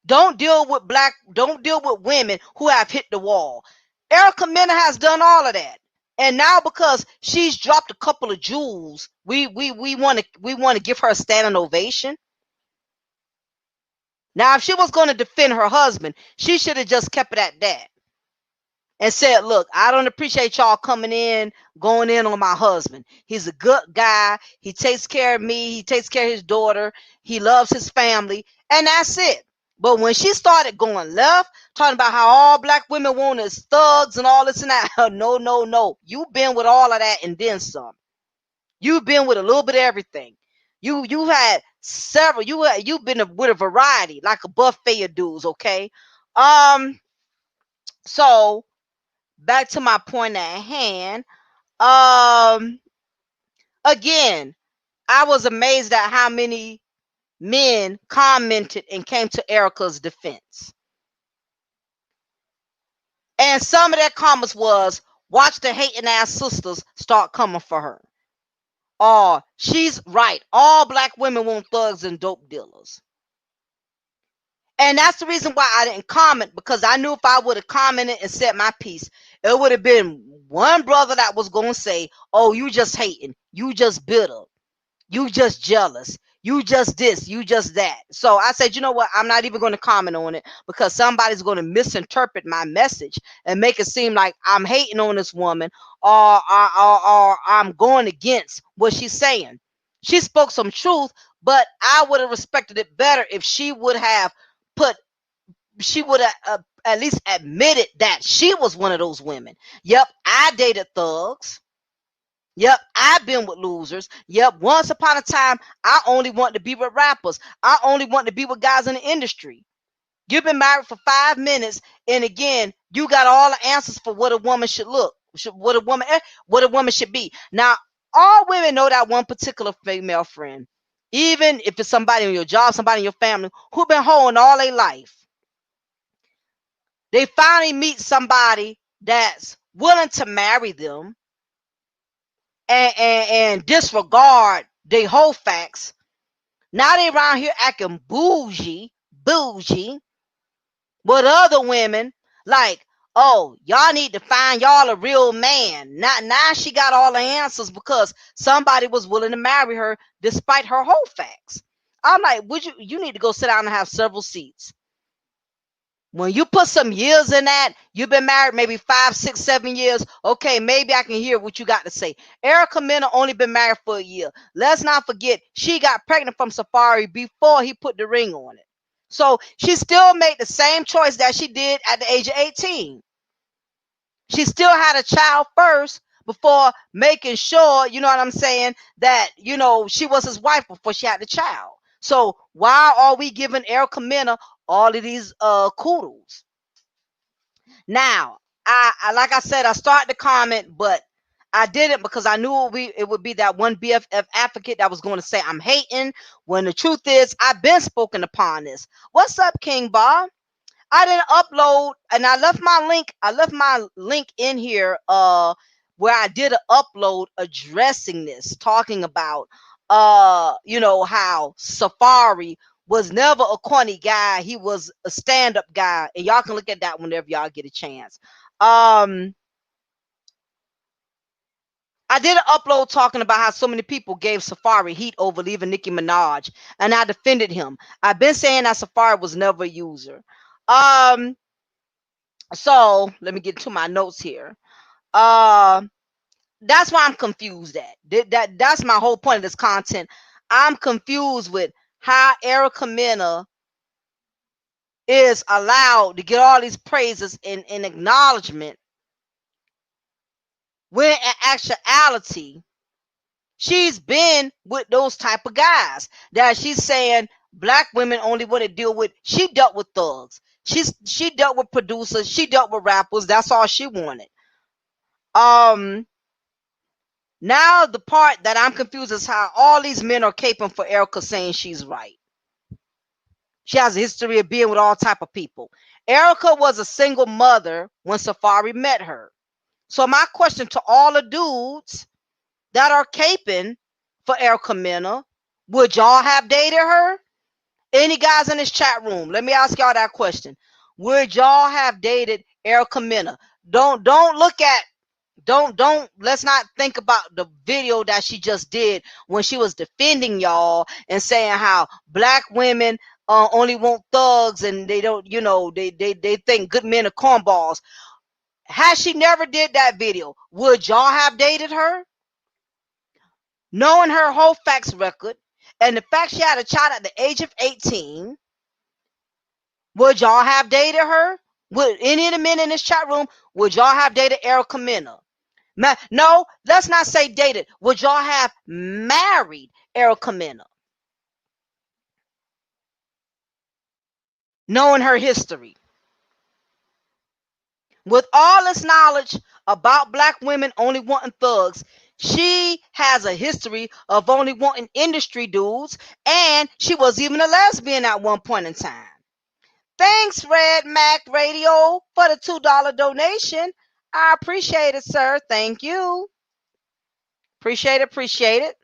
Don't deal with women who have hit the wall. Erica Mena has done all of that. And now because she's dropped a couple of jewels, we want to give her a standing ovation. Now if she was going to defend her husband, she should have just kept it at that and said, look, I don't appreciate y'all going in on my husband. He's a good guy. He takes care of me. He takes care of his daughter. He loves his family. And that's it. But when she started going left, talking about how all black women want is thugs and all this and that, no, no, no. You've been with all of that and then some. You've been with a little bit of everything. You had several. You've been with a variety, like a buffet of dudes. Okay. So back to my point at hand. Um, Again, I was amazed at how many men commented and came to Erica's defense. And some of their comments was, watch the hating ass sisters start coming for her. Or, she's right. All black women want thugs and dope dealers. And that's the reason why I didn't comment, because I knew if I would have commented and said my piece, it would have been one brother that was going to say, oh, you just hating. You just bitter. You just jealous. You just this. You just that. So I said, you know what? I'm not even going to comment on it, because somebody's going to misinterpret my message and make it seem like I'm hating on this woman, or I'm going against what she's saying. She spoke some truth, but I would have respected it better if she would have put, she would have at least admitted that she was one of those women. Yep, I dated thugs. Yep, I've been with losers. Yep, once upon a time, I only wanted to be with rappers. I only wanted to be with guys in the industry. You've been married for 5 minutes, and again, you got all the answers for what a woman should look, what a woman should be. Now, all women know that one particular female friend, even if it's somebody in your job, somebody in your family who been hoeing all their life. They finally meet somebody that's willing to marry them and disregard they whole facts. Now they around here acting bougie with other women, like, oh, y'all need to find y'all a real man. Now she got all the answers because somebody was willing to marry her despite her whole facts. I'm like, would you need to go sit down and have several seats. When you put some years in that, you've been married maybe 5, 6, 7 years. Okay, maybe I can hear what you got to say. Erica Mena only been married for a year. Let's not forget, she got pregnant from Safaree before he put the ring on it. So she still made the same choice that she did at the age of 18. She still had a child first before making sure, you know what I'm saying, that, she was his wife before she had the child. So why are we giving Erica Mena all of these coodles? Now, I like I said, I started to comment, but I didn't, because I knew it would be that one BFF advocate that was going to say I'm hating, when the truth is I've been spoken upon this. What's up, King Bob? I didn't upload, and I left my link. I left my link in here, where I did an upload addressing this, talking about, how Safaree was never a corny guy. He was a stand-up guy, and y'all can look at that whenever y'all get a chance. I did an upload talking about how so many people gave Safaree heat over leaving Nicki Minaj, and I defended him. I've been saying that Safaree was never a user. So let me get to my notes here. That's why I'm confused at. That's my whole point of this content. I'm confused with how Erica Mena is allowed to get all these praises and acknowledgement, when in actuality she's been with those type of guys that she's saying black women only want to deal with. She dealt with thugs. She dealt with producers. She dealt with rappers. That's all she wanted. Now the part that I'm confused is how all these men are caping for Erica, saying she's right. She has a history of being with all type of people. Erica was a single mother when Safaree met her. So my question to all the dudes that are caping for Erica Mena, would y'all have dated her? Any guys in this chat room, let me ask y'all that question. Would y'all have dated Erica Mena? Don't look at, don't let's not think about the video that she just did when she was defending y'all and saying how black women only want thugs, and they don't, they think good men are cornballs. Had she never did that video, would y'all have dated her? Knowing her whole facts record and the fact she had a child at the age of 18, would y'all have dated her? Would any of the men in this chat room, would y'all have dated Erica Mena? No, let's not say dated. Would y'all have married Erica Mena? Knowing her history. With all this knowledge about black women only wanting thugs, She has a history of only wanting industry dudes, and she was even a lesbian at one point in time. Thanks, Red Mac Radio, for the $2 donation. I appreciate it, sir. Thank you. Appreciate it, appreciate it.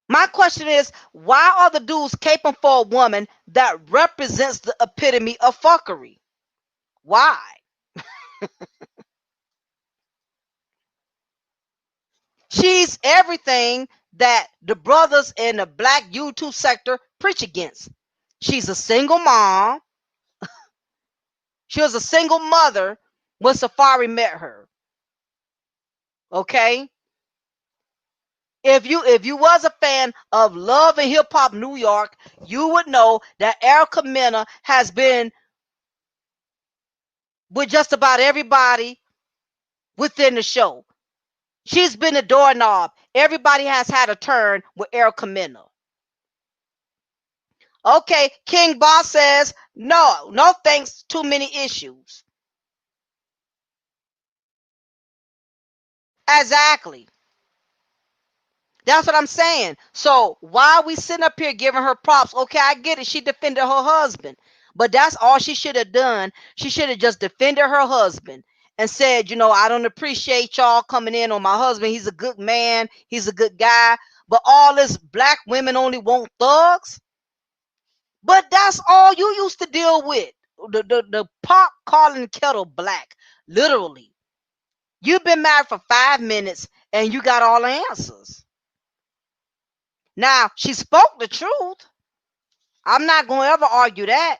My question is, why are the dudes caping for a woman that represents the epitome of fuckery? Why? She's everything that the brothers in the black YouTube sector preach against. She's a single mom. She was a single mother when Safaree met her. Okay? If you was a fan of Love and Hip Hop New York, you would know that Erica Mena has been with just about everybody within the show. She's been a doorknob. Everybody has had a turn with Erica Mena. Okay, King Boss says, no thanks, too many issues. Exactly. That's what I'm saying. So why are we sitting up here giving her props? Okay, I get it. She defended her husband. But that's all she should have done. She should have just defended her husband and said, I don't appreciate y'all coming in on my husband. He's a good man. He's a good guy. But all this black women only want thugs. But that's all you used to deal with. The pot calling kettle black. Literally. You've been married for 5 minutes and you got all the answers. Now, she spoke the truth. I'm not going to ever argue that.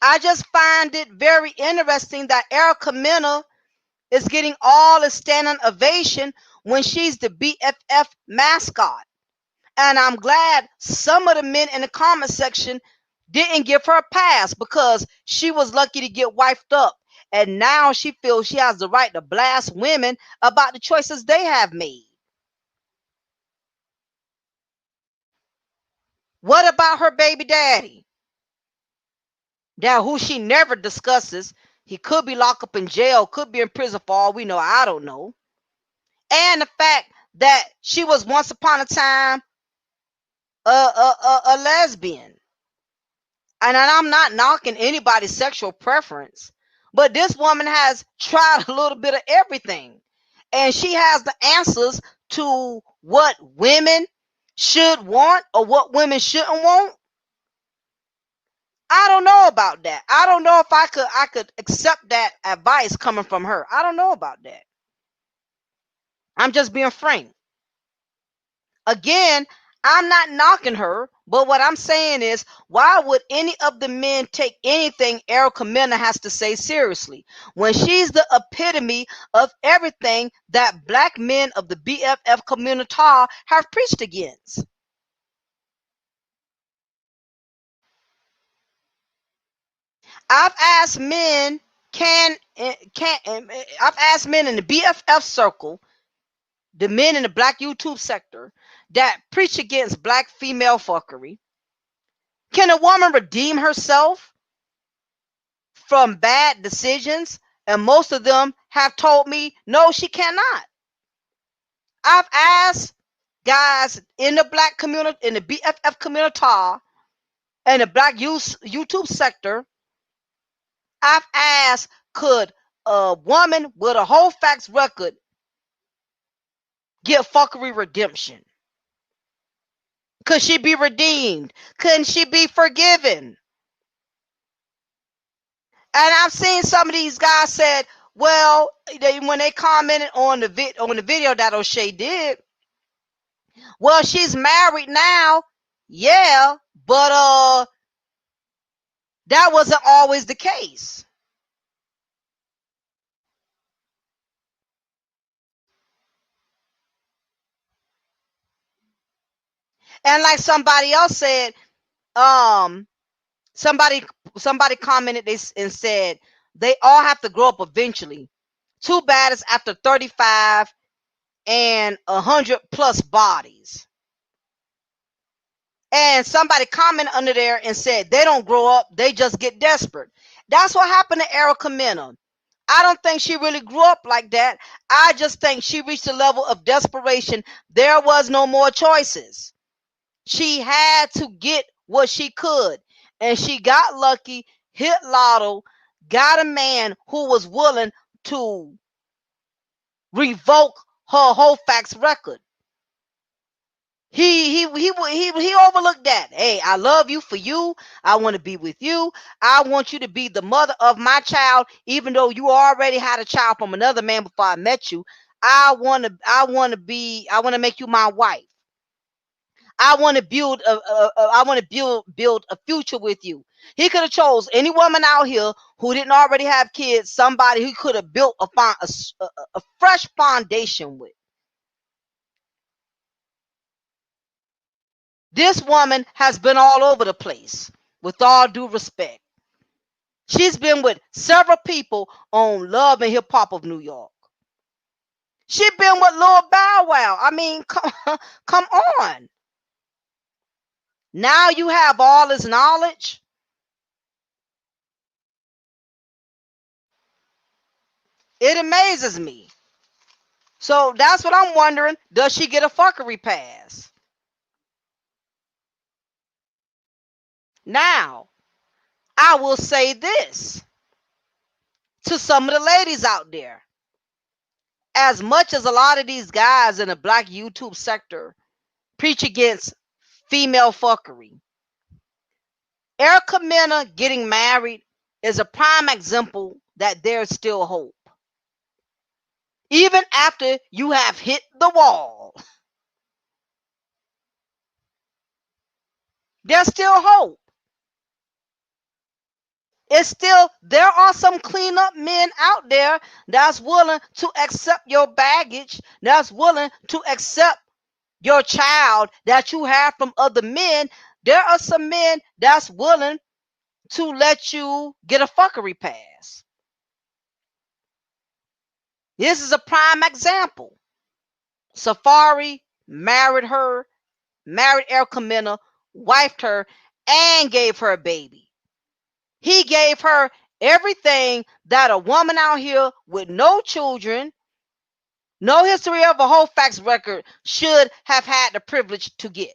I just find it very interesting that Erica Mena is getting all the standing ovation when she's the BFF mascot. And I'm glad some of the men in the comment section didn't give her a pass because she was lucky to get wiped up. And now she feels she has the right to blast women about the choices they have made. What about her baby daddy? Now, who she never discusses. He could be locked up in jail, could be in prison for all we know. I don't know. And the fact that she was once upon a time a lesbian. And I'm not knocking anybody's sexual preference, but this woman has tried a little bit of everything. And she has the answers to what women should want or what women shouldn't want. I don't know about that. I don't know if I could accept that advice coming from her. I don't know about that. I'm just being frank. Again, I'm not knocking her, but what I'm saying is, why would any of the men take anything Erica Mena has to say seriously when she's the epitome of everything that black men of the BFF community have preached against? I've asked men, I've asked men in the BFF circle, the men in the black YouTube sector that preach against black female fuckery, can a woman redeem herself from bad decisions? And most of them have told me, no, she cannot. I've asked guys in the black community, in the BFF community, and the black YouTube sector, I've asked, could a woman with a whole facts record get fuckery redemption? Could she be redeemed? Couldn't she be forgiven? And I've seen some of these guys said, well, when they commented on the video that O'Shea did, well, she's married now. Yeah, but that wasn't always the case. And like somebody else said, somebody commented this and said they all have to grow up eventually. Too bad it's after 35 and 100 plus bodies. And somebody commented under there and said they don't grow up, they just get desperate. That's what happened to Erica Mena. I don't think she really grew up like that. I just think she reached a level of desperation. There was no more choices. She had to get what she could. And she got lucky, hit lotto, got a man who was willing to revoke her whole facts record. He overlooked that. Hey, I love you for you. I want to be with you. I want you to be the mother of my child, even though you already had a child from another man before I met you. I want to make you my wife. I want to build a future with you. He could have chose any woman out here who didn't already have kids, somebody who could have built a fresh foundation with. This woman has been all over the place, with all due respect. She's been with several people on Love and Hip Hop of New York. She's been with Lil Bow Wow. I mean, come on. Now you have all this knowledge. It amazes me. So that's what I'm wondering. Does she get a fuckery pass? Now, I will say this to some of the ladies out there. As much as a lot of these guys in the black YouTube sector preach against female fuckery, Erica Mena getting married is a prime example that there's still hope. Even after you have hit the wall, there's still hope. It's still, there are some cleanup men out there that's willing to accept your baggage, that's willing to accept your child that you have from other men. There are some men that's willing to let you get a fuckery pass. This is a prime example. Safaree married Erica Mena, wifed her, and gave her a baby. He gave her everything that a woman out here with no children, no history of a whole facts record should have had the privilege to get.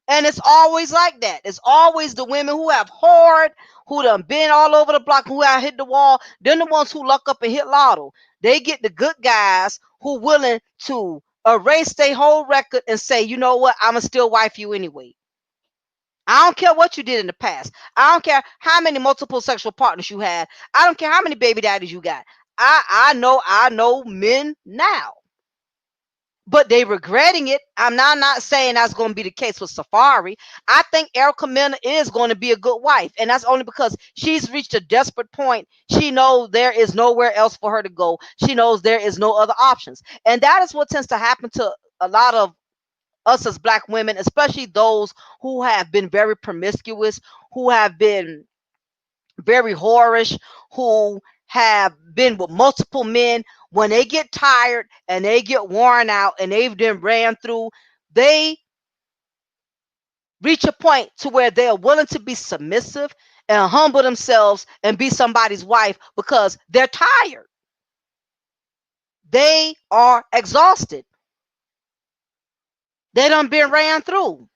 And it's always like that. It's always the women who have whored, who done been all over the block, who have hit the wall. They're the ones who luck up and hit lotto. They get the good guys who willing to erase their whole record and say, you know what, I'ma still wife you anyway. I don't care what you did in the past. I don't care how many multiple sexual partners you had. I don't care how many baby daddies you got. I know men now, but they regretting it. I'm not saying that's going to be the case with Safaree. I think Erica Mena is going to be a good wife, and that's only because she's reached a desperate point. She knows there is nowhere else for her to go. She knows there is no other options, and that is what tends to happen to a lot of us as black women, especially those who have been very promiscuous, who have been very whorish, who have been with multiple men. When they get tired and they get worn out and they've been ran through, they reach a point to where they are willing to be submissive and humble themselves and be somebody's wife because they're tired. They are exhausted. They done been ran through.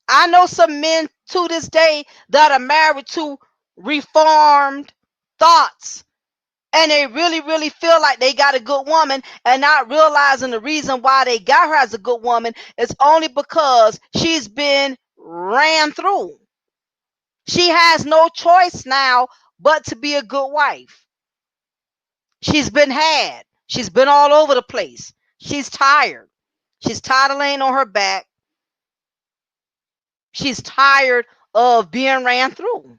I know some men to this day that are married to reformed thoughts, and they really feel like they got a good woman, and not realizing the reason why they got her as a good woman is only because she's been ran through. She has no choice now but to be a good wife. She's been had. She's been all over the place. She's tired. She's tired of laying on her back. She's tired of being ran through.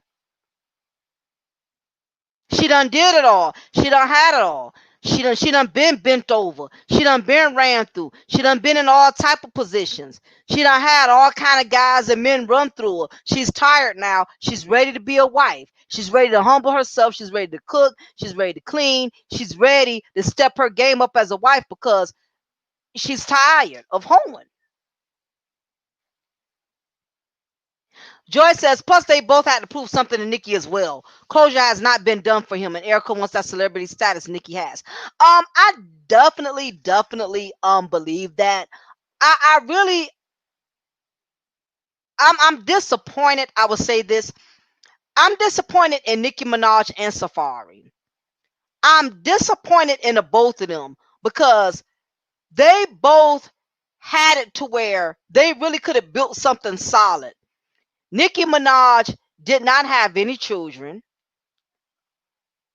She done did it all. She done had it all. She done been bent over. She done been ran through. She done been in all type of positions. She done had all kind of guys and men run through her. She's tired now. She's ready to be a wife. She's ready to humble herself. She's ready to cook. She's ready to clean. She's ready to step her game up as a wife because she's tired of hoeing. Joy says, plus they both had to prove something to Nikki as well. Closure has not been done for him, and Erica wants that celebrity status Nikki has. I definitely believe that. I really I'm disappointed. I will say this. I'm disappointed in Nicki Minaj and Safaree. I'm disappointed in the both of them because they both had it to where they really could have built something solid. Nicki Minaj did not have any children.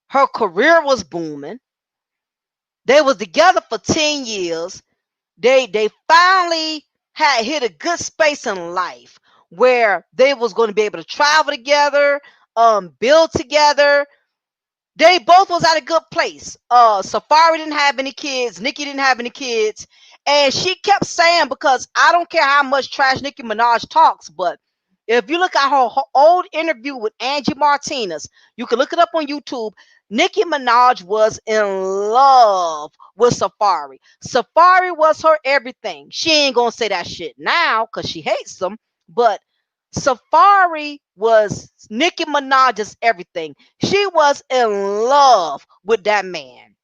Her career was booming. They was together for 10 years. They finally had hit a good space in life where they was going to be able to travel together, build together. They both was at a good place. Safaree didn't have any kids. Nicki didn't have any kids. And she kept saying, because I don't care how much trash Nicki Minaj talks, but if you look at her old interview with Angie Martinez, you can look it up on YouTube. Nicki Minaj was in love with Safaree. Safaree was her everything. She ain't gonna say that shit now because she hates them, but Safaree was Nicki Minaj's everything. She was in love with that man.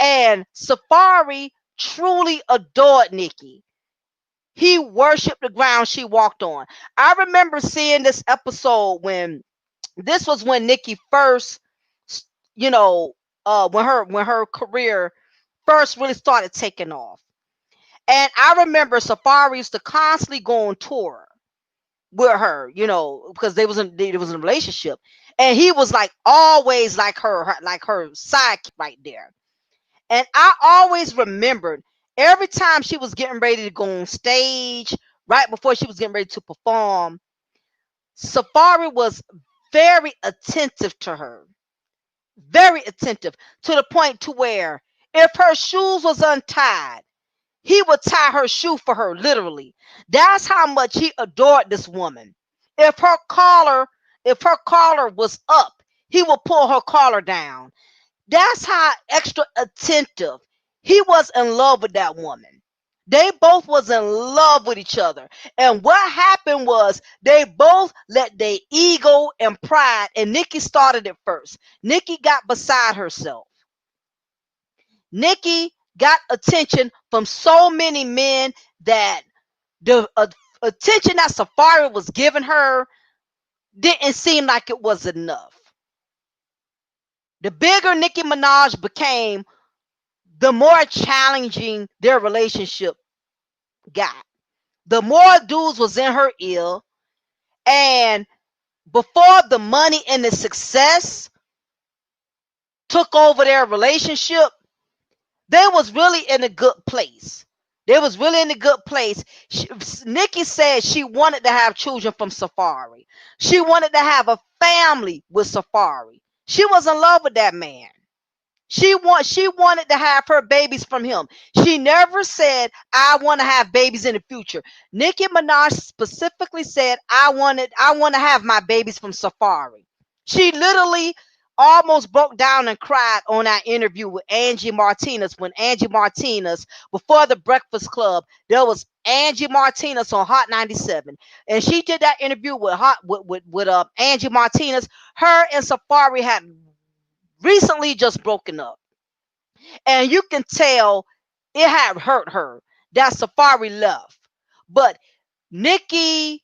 And Safaree truly adored Nicki. He worshiped the ground she walked on. I remember seeing this episode when this was when Nicki first, you know, when her career first really started taking off. And I remember Safaree used to constantly go on tour with her, because they was in a relationship, and he was like always like her sidekick right there. And I always remembered every time she was getting ready to go on stage, right before she was getting ready to perform, Safaree was very attentive to her, very attentive to the point to where if her shoes was untied, he would tie her shoe for her, literally. That's how much he adored this woman. If her collar, if her collar was up, he would pull her collar down. That's how extra attentive. He was in love with that woman. They both was in love with each other. And what happened was they both let their ego and pride, and Nikki started it first. Nikki got beside herself. Nikki got attention from so many men that the attention that Safaree was giving her didn't seem like it was enough. The bigger Nicki Minaj became, the more challenging their relationship got. The more dudes was in her ear, and before the money and the success took over their relationship, they was really in a good place. They was really in a good place. Nikki said she wanted to have children from Safaree. She wanted to have a family with Safaree. She was in love with that man. She wanted to have her babies from him. She never said, I want to have babies in the future. Nicki Minaj specifically said, I want to have my babies from Safaree. She literally almost broke down and cried on that interview with Angie Martinez, when Angie Martinez, before the Breakfast Club, there was Angie Martinez on Hot 97. And she did that interview with Angie Martinez. Her and Safaree had recently just broken up, and you can tell it had hurt her that Safaree left. But Nikki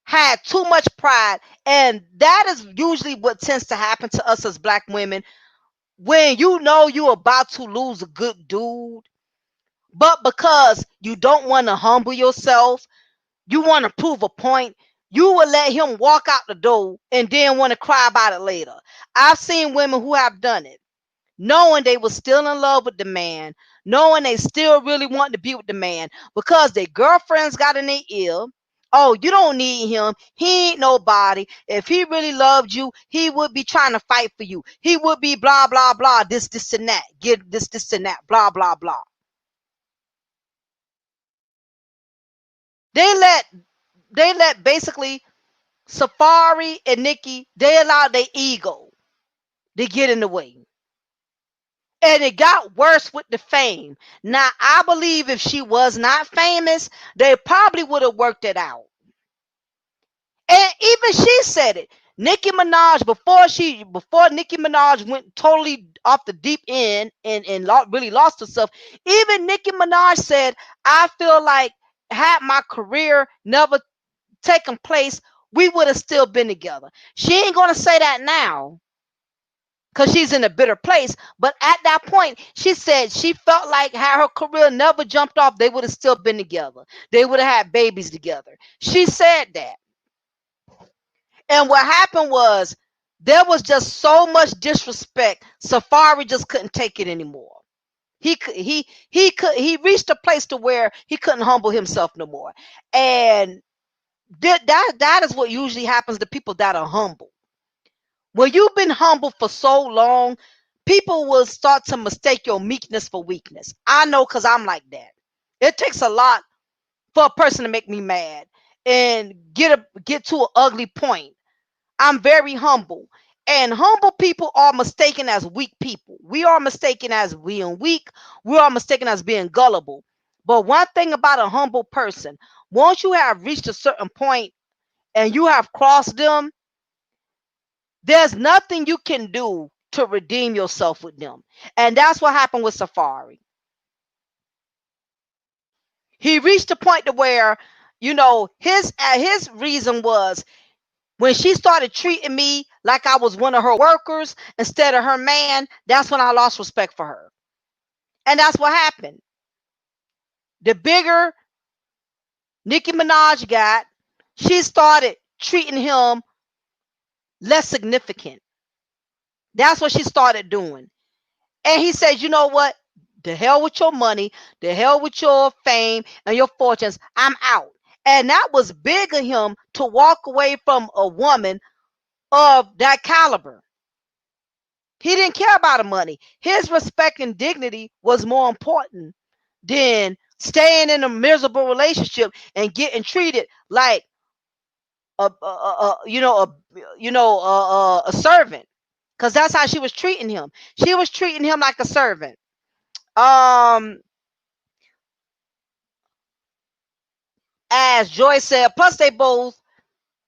had too much pride, and that is usually what tends to happen to us as black women when you know you're about to lose a good dude, but because you don't want to humble yourself, you want to prove a point, you will let him walk out the door and then want to cry about it later. I've seen women who have done it, knowing they were still in love with the man, knowing they still really want to be with the man, because their girlfriends got in their ear. Oh, you don't need him. He ain't nobody. If he really loved you, he would be trying to fight for you. He would be blah, blah, blah, this, and that. Get this, and that, blah, blah, blah. They let basically Safaree and Nikki, they allowed their ego to get in the way. And it got worse with the fame. Now, I believe if she was not famous, they probably would have worked it out. And even she said it. Nicki Minaj, before Nicki Minaj went totally off the deep end and really lost herself, even Nicki Minaj said, I feel like had my career never taken place, we would have still been together. She ain't gonna say that now because she's in a bitter place. But at that point, she said she felt like had her career never jumped off, they would have still been together. They would have had babies together. She said that. And what happened was there was just so much disrespect. Safaree just couldn't take it anymore. He reached a place to where he couldn't humble himself no more. And that is what usually happens to people that are humble. When you've been humble for so long, people will start to mistake your meekness for weakness. I know because I'm like that. It takes a lot for a person to make me mad and get to an ugly point. I'm very humble. And humble people are mistaken as weak people. We are mistaken as being weak. We are mistaken as being gullible. But one thing about a humble person, once you have reached a certain point and you have crossed them, there's nothing you can do to redeem yourself with them. And that's what happened with Safaree. He reached a point to where, his reason was when she started treating me like I was one of her workers instead of her man, that's when I lost respect for her. And that's what happened. The bigger Nicki Minaj got, she started treating him less significant. That's what she started doing. And he said, you know what? The hell with your money, the hell with your fame and your fortunes. I'm out. And that was big of him to walk away from a woman of that caliber. He didn't care about the money. His respect and dignity was more important than staying in a miserable relationship and getting treated like a servant. Because that's how she was treating him. She was treating him like a servant. Um, as Joy said, plus they both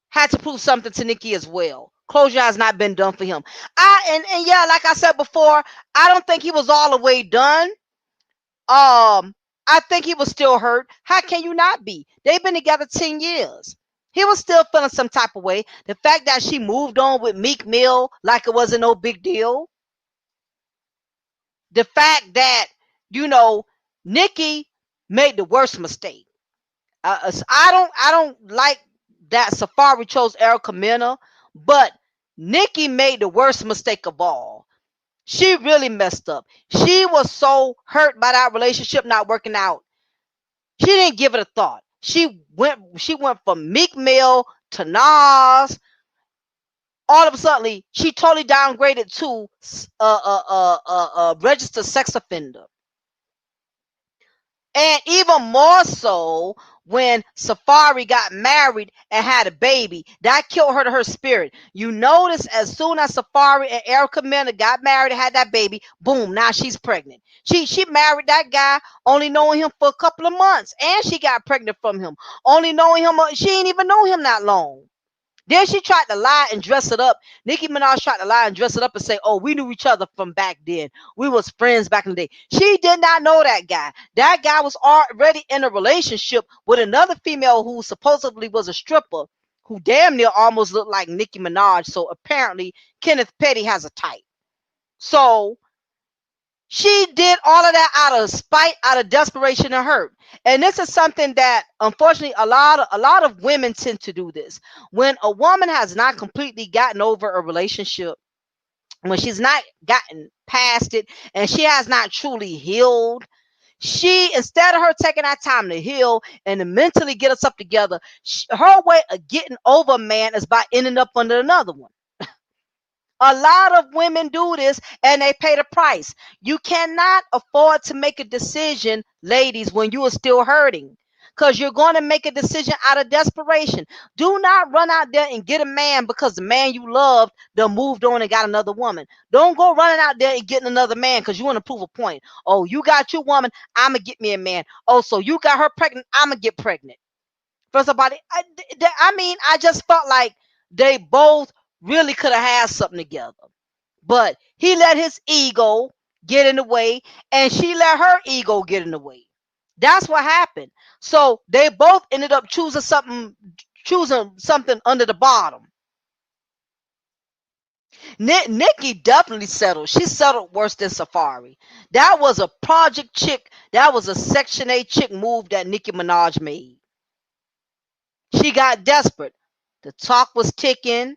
had to prove something to Nikki as well. Closure has not been done for him. And yeah, like I said before, I don't think he was all the way done. I think he was still hurt. How can you not be? They've been together 10 years. He was still feeling some type of way. The fact that she moved on with Meek Mill like it wasn't no big deal. The fact that, you know, Nikki made the worst mistake. I don't like that Safaree chose Erica Mena, but Nikki made the worst mistake of all. She really messed up. She was so hurt by that relationship not working out. She didn't give it a thought. She went from Meek Mill to Nas. All of a sudden, she totally downgraded to a registered sex offender. And even more so when Safaree got married and had a baby, that killed her to her spirit. You notice as soon as Safaree and Erica Mena got married and had that baby, boom, now she's pregnant. She married that guy only knowing him for a couple of months, and she got pregnant from him only knowing him. She ain't even know him that long. Then she tried to lie and dress it up. Nicki Minaj tried to lie and dress it up and say, "Oh, we knew each other from back then. We was friends back in the day." She did not know that guy. That guy was already in a relationship with another female who supposedly was a stripper, who damn near almost looked like Nicki Minaj. So apparently, Kenneth Petty has a type. So she did all of that out of spite, out of desperation and hurt. And this is something that unfortunately a lot of women tend to do this. When a woman has not completely gotten over a relationship, when she's not gotten past it and she has not truly healed, she, instead of her taking that time to heal and to mentally get herself together, her way of getting over a man is by ending up under another one. A lot of women do this and they pay the price. You cannot afford to make a decision, ladies, when you are still hurting. Because you're going to make a decision out of desperation. Do not run out there and get a man because the man you loved done moved on and got another woman. Don't go running out there and getting another man because you want to prove a point. Oh, you got your woman, I'm going to get me a man. Oh, so you got her pregnant, I'm going to get pregnant. for somebody. I mean, I just felt like they both really could have had something together. But he let his ego get in the way, and she let her ego get in the way. That's what happened. So they both ended up choosing something under the bottom. Nikki definitely settled. She settled worse than Safaree. That was a project chick. That was a Section 8 chick move that Nicki Minaj made. She got desperate. The talk was ticking.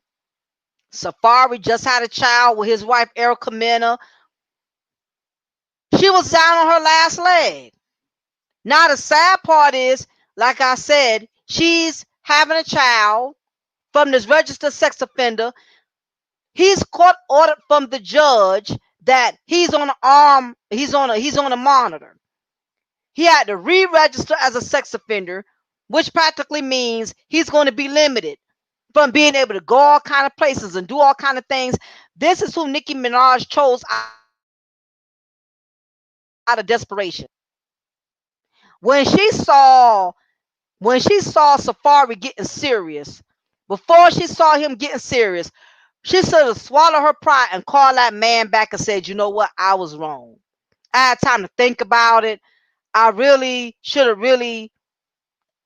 Safaree just had a child with his wife Erica Mena. She was down on her last leg. Now the sad part is, like I said, she's having a child from this registered sex offender. He's court ordered from the judge that he's on an arm, he's on a monitor. He had to re-register as a sex offender, which practically means he's going to be limited from being able to go all kind of places and do all kind of things. This is who Nicki Minaj chose out of desperation. When she saw Safaree getting serious, before she saw him getting serious, she should have swallowed her pride and called that man back and said, you know what, I was wrong. I had time to think about it. I really should have really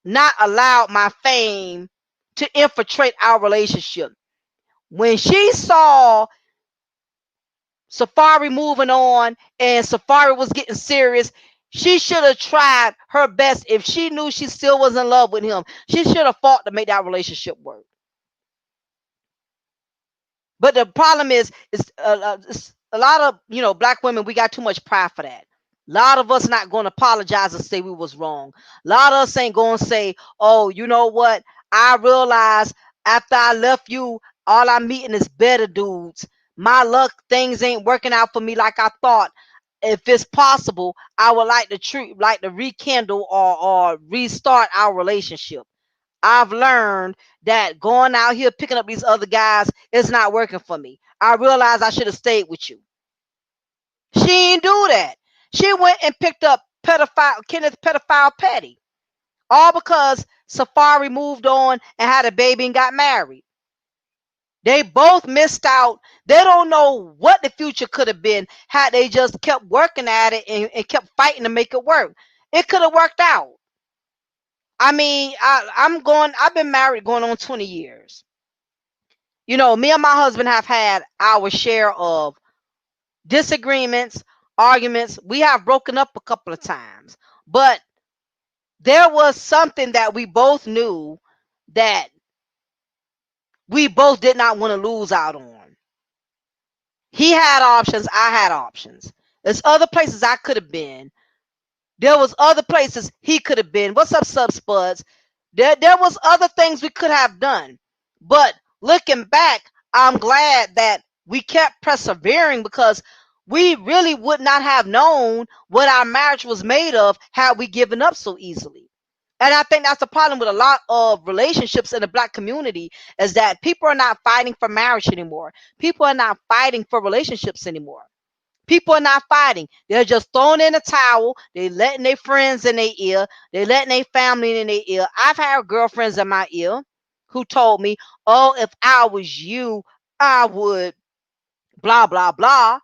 not allowed my fame to infiltrate our relationship. When she saw Safaree moving on and Safaree was getting serious, she should have tried her best. If she knew she still was in love with him, she should have fought to make that relationship work. But the problem is a lot of black women. We got too much pride for that. A lot of us not going to apologize and say we was wrong. A lot of us ain't going to say, "Oh, you know what? I realized after I left you, all I'm meeting is better dudes. My luck, things ain't working out for me like I thought. If it's possible, I would like to rekindle or restart our relationship. I've learned that going out here picking up these other guys is not working for me. I realized I should have stayed with you." She didn't do that. She went and picked up Kenneth pedophile Petty, all because Safaree moved on and had a baby and got married. They both missed out. They don't know what the future could have been had they just kept working at it and kept fighting to make it work. It could have worked out. I mean, I've been married going on 20 years. Me and my husband have had our share of disagreements, arguments. We have broken up a couple of times, but there was something that we both knew that we both did not want to lose out on. He had options, I had options. There's other places I could have been. There was other places he could have been. What's up, Sub Spuds? There was other things we could have done. But looking back, I'm glad that we kept persevering because we really would not have known what our marriage was made of had we given up so easily. And I think that's the problem with a lot of relationships in the black community is that people are not fighting for marriage anymore. People are not fighting for relationships anymore. People are not fighting. They're just throwing in a towel. They letting their friends in their ear. They letting their family in their ear. I've had girlfriends in my ear who told me, "Oh, if I was you, I would blah blah blah."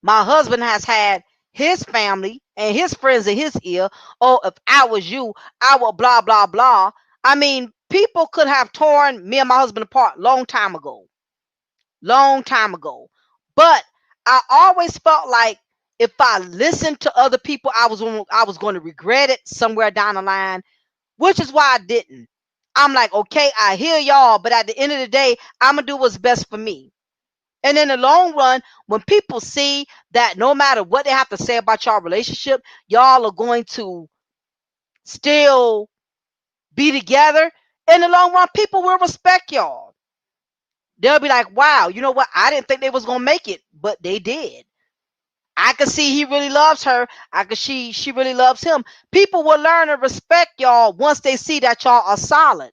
My husband has had his family and his friends in his ear. "Oh, if I was you, I would blah blah blah." I mean, people could have torn me and my husband apart long time ago. Long time ago. But I always felt like if I listened to other people, I was going to regret it somewhere down the line, which is why I didn't. I'm like, okay, I hear y'all, but at the end of the day, I'm gonna do what's best for me. And in the long run, when people see that no matter what they have to say about y'all relationship, y'all are going to still be together, in the long run, people will respect y'all. They'll be like, wow, you know what? I didn't think they was gonna make it, but they did. I can see he really loves her. I can see she really loves him. People will learn to respect y'all once they see that y'all are solid.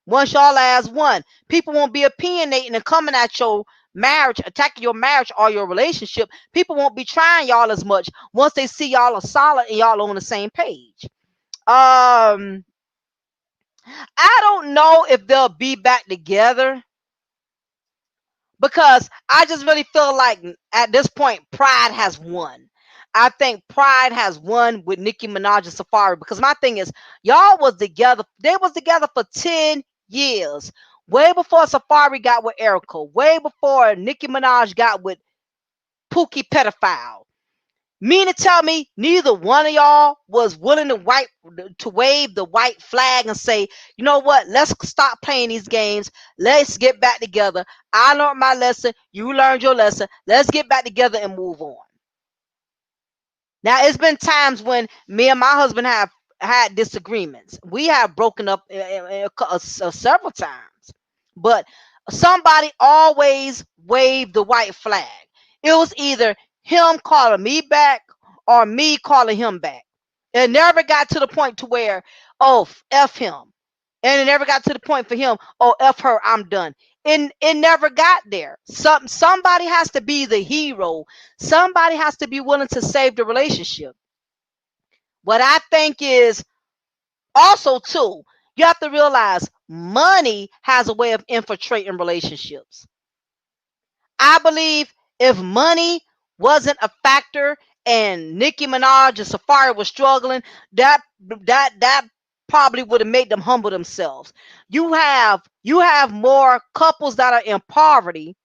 Once y'all as one, people won't be opinionating and coming at your marriage, attacking your marriage or your relationship. People won't be trying y'all as much once they see y'all are solid and y'all on the same page. Um, I don't know if they'll be back together because I just really feel like at this point, Pride has won. I think Pride has won with Nicki Minaj and Safaree because my thing is, y'all was together. They was together for 10 years. Way before Safaree got with Erica. Way before Nicki Minaj got with Pookie Pedophile. Mean to tell me neither one of y'all was willing to wave the white flag and say, you know what, let's stop playing these games. Let's get back together. I learned my lesson. You learned your lesson. Let's get back together and move on. Now, it's been times when me and my husband have had disagreements. We have broken up several times, but somebody always waved the white flag. It was either him calling me back or me calling him back. It never got to the point to where, oh, F him. And it never got to the point for him, oh, F her, I'm done. And it never got there. Somebody has to be the hero. Somebody has to be willing to save the relationship. What I think is also too, you have to realize money has a way of infiltrating relationships. I believe if money wasn't a factor and Nicki Minaj and Safaree was struggling, that probably would have made them humble themselves. You have more couples that are in poverty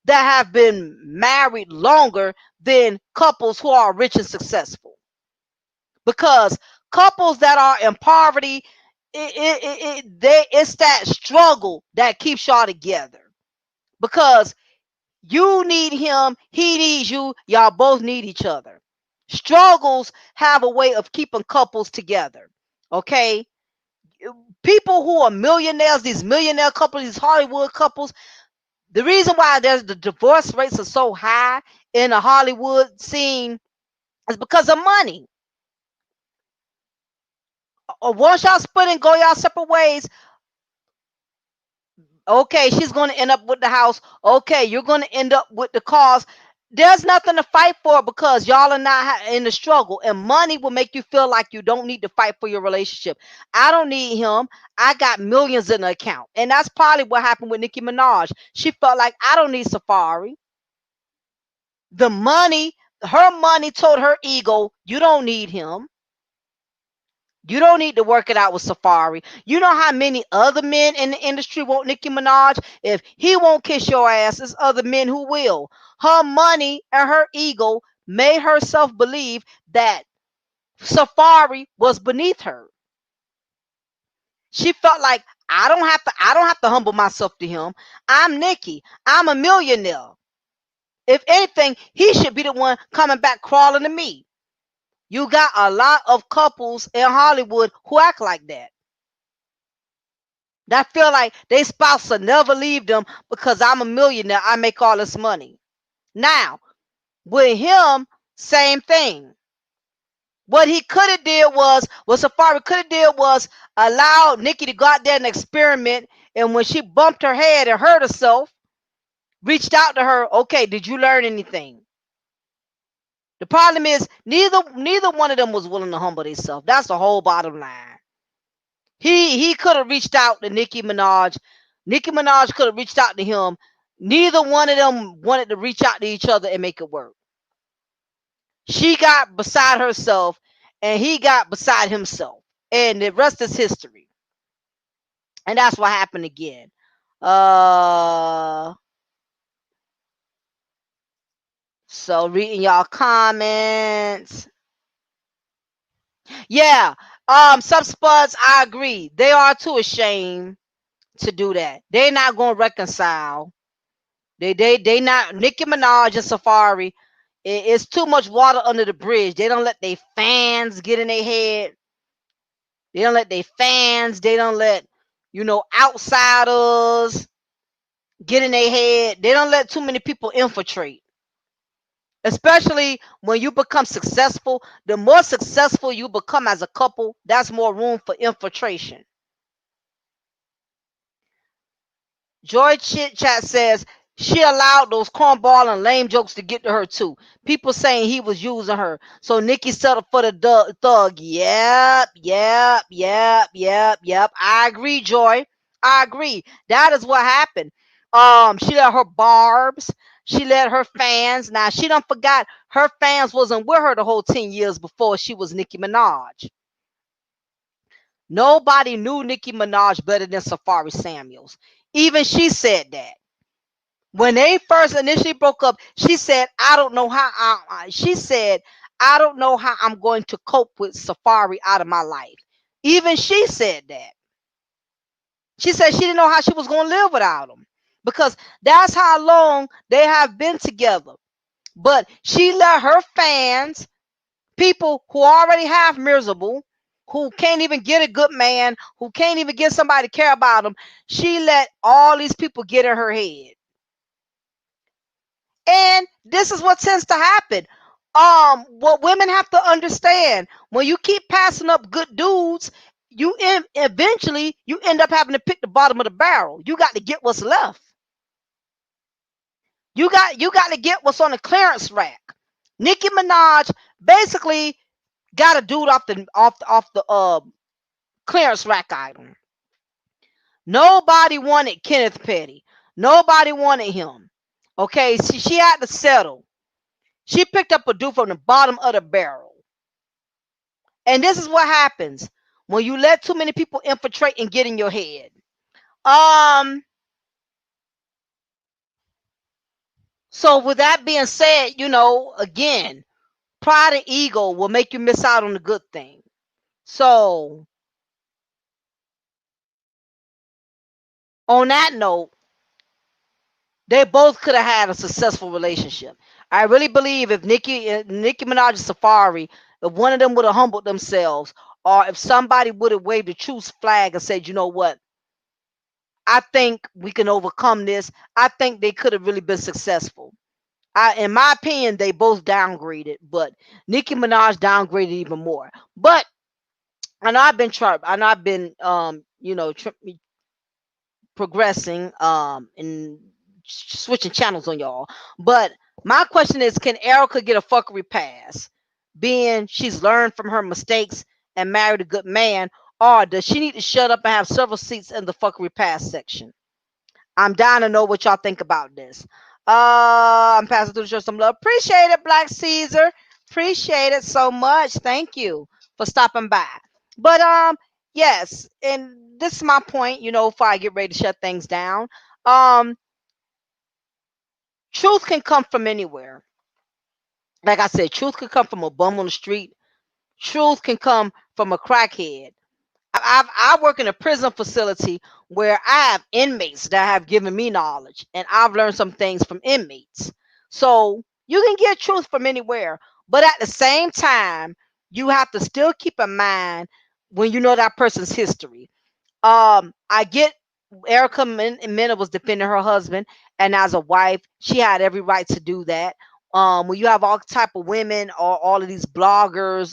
that have been married longer than couples who are rich and successful. Because couples that are in poverty, it's that struggle that keeps y'all together. Because you need him, he needs you, y'all both need each other. Struggles have a way of keeping couples together. Okay? People who are millionaires, these millionaire couples, these Hollywood couples, the reason why there's the divorce rates are so high in the Hollywood scene is because of money. Or once y'all split and go y'all separate ways, okay, she's going to end up with the house. Okay, you're going to end up with the cars. There's nothing to fight for because y'all are not in the struggle, and money will make you feel like you don't need to fight for your relationship. I don't need him. I got millions in the account, and that's probably what happened with Nicki Minaj. She felt like I don't need Safaree. The money, her money told her ego, you don't need him. You don't need to work it out with Safaree. You know how many other men in the industry want Nicki Minaj? If he won't kiss your ass, there's other men who will. Her money and her ego made herself believe that Safaree was beneath her. She felt like I don't have to humble myself to him. I'm Nicki. I'm a millionaire. If anything, he should be the one coming back crawling to me. You got a lot of couples in Hollywood who act like that. That feel like their spouse will never leave them because I'm a millionaire. I make all this money. Now, with him, same thing. What he could have did was, what Safaree could have did was allow Nicki to go out there and experiment. And when she bumped her head and hurt herself, reached out to her, okay, did you learn anything? The problem is neither one of them was willing to humble themselves. That's the whole bottom line. He could have reached out to Nicki Minaj. Nicki Minaj could have reached out to him. Neither one of them wanted to reach out to each other and make it work. She got beside herself and he got beside himself. And the rest is history. And that's what happened again. So reading y'all comments. Yeah. Some spuds, I agree. They are too ashamed to do that. They're not gonna reconcile. They not Nicki Minaj and Safaree. It's too much water under the bridge. They don't let their fans get in their head. They don't let their fans. They don't let outsiders get in their head. They don't let too many people infiltrate. Especially when you become successful. The more successful you become as a couple, that's more room for infiltration. Joy Chit Chat says She allowed those cornball and lame jokes to get to her too. People saying he was using her. So Nikki settled for the thug. Yep, yep, yep, yep, yep. I agree, Joy. I agree. That is what happened. She let her barbs. She let her fans. Now she done forgot her fans wasn't with her the whole 10 years before she was Nicki Minaj. Nobody knew Nicki Minaj better than Safaree Samuels. Even she said that. When they first initially broke up, she said, I don't know how she said, I don't know how I'm going to cope with Safaree out of my life. Even she said that. She said she didn't know how she was going to live without him because that's how long they have been together. But she let her fans, people who already have miserable, who can't even get a good man, who can't even get somebody to care about them, she let all these people get in her head. And this is what tends to happen. What women have to understand, when you keep passing up good dudes, eventually you end up having to pick the bottom of the barrel. You got to get what's left. You got to get what's on the clearance rack. Nicki Minaj basically got a dude off the clearance rack item. Nobody wanted Kenneth Petty. Nobody wanted him. Okay, she had to settle. She picked up a dude from the bottom of the barrel. And this is what happens when you let too many people infiltrate and get in your head. Um, so with that being said, again, pride and ego will make you miss out on the good thing. So on that note, they both could have had a successful relationship. I really believe if Nicki Minaj and Safaree, if one of them would have humbled themselves, or if somebody would have waved a truce flag and said, you know what, I think we can overcome this. I think they could have really been successful. In my opinion, they both downgraded, but Nicki Minaj downgraded even more. But I know I've been trying. I know I've been, progressing, and switching channels on y'all. But my question is, can Erica get a fuckery pass, being she's learned from her mistakes and married a good man, or does she need to shut up and have several seats in the fuckery pass section? I'm dying to know what y'all think about this. I'm passing through to show some love. Appreciate it, Black Caesar. Appreciate it so much. Thank you for stopping by. But yes, and this is my point, before I get ready to shut things down. Um, Truth can come from anywhere. Like I said, truth can come from a bum on the street. Truth can come from a crackhead. I work in a prison facility where I have inmates that have given me knowledge, and I've learned some things from inmates. So you can get truth from anywhere, but at the same time, you have to still keep in mind when you know that person's history. I get Mena was defending her husband, and as a wife, she had every right to do that. When you have all type of women, or all of these bloggers,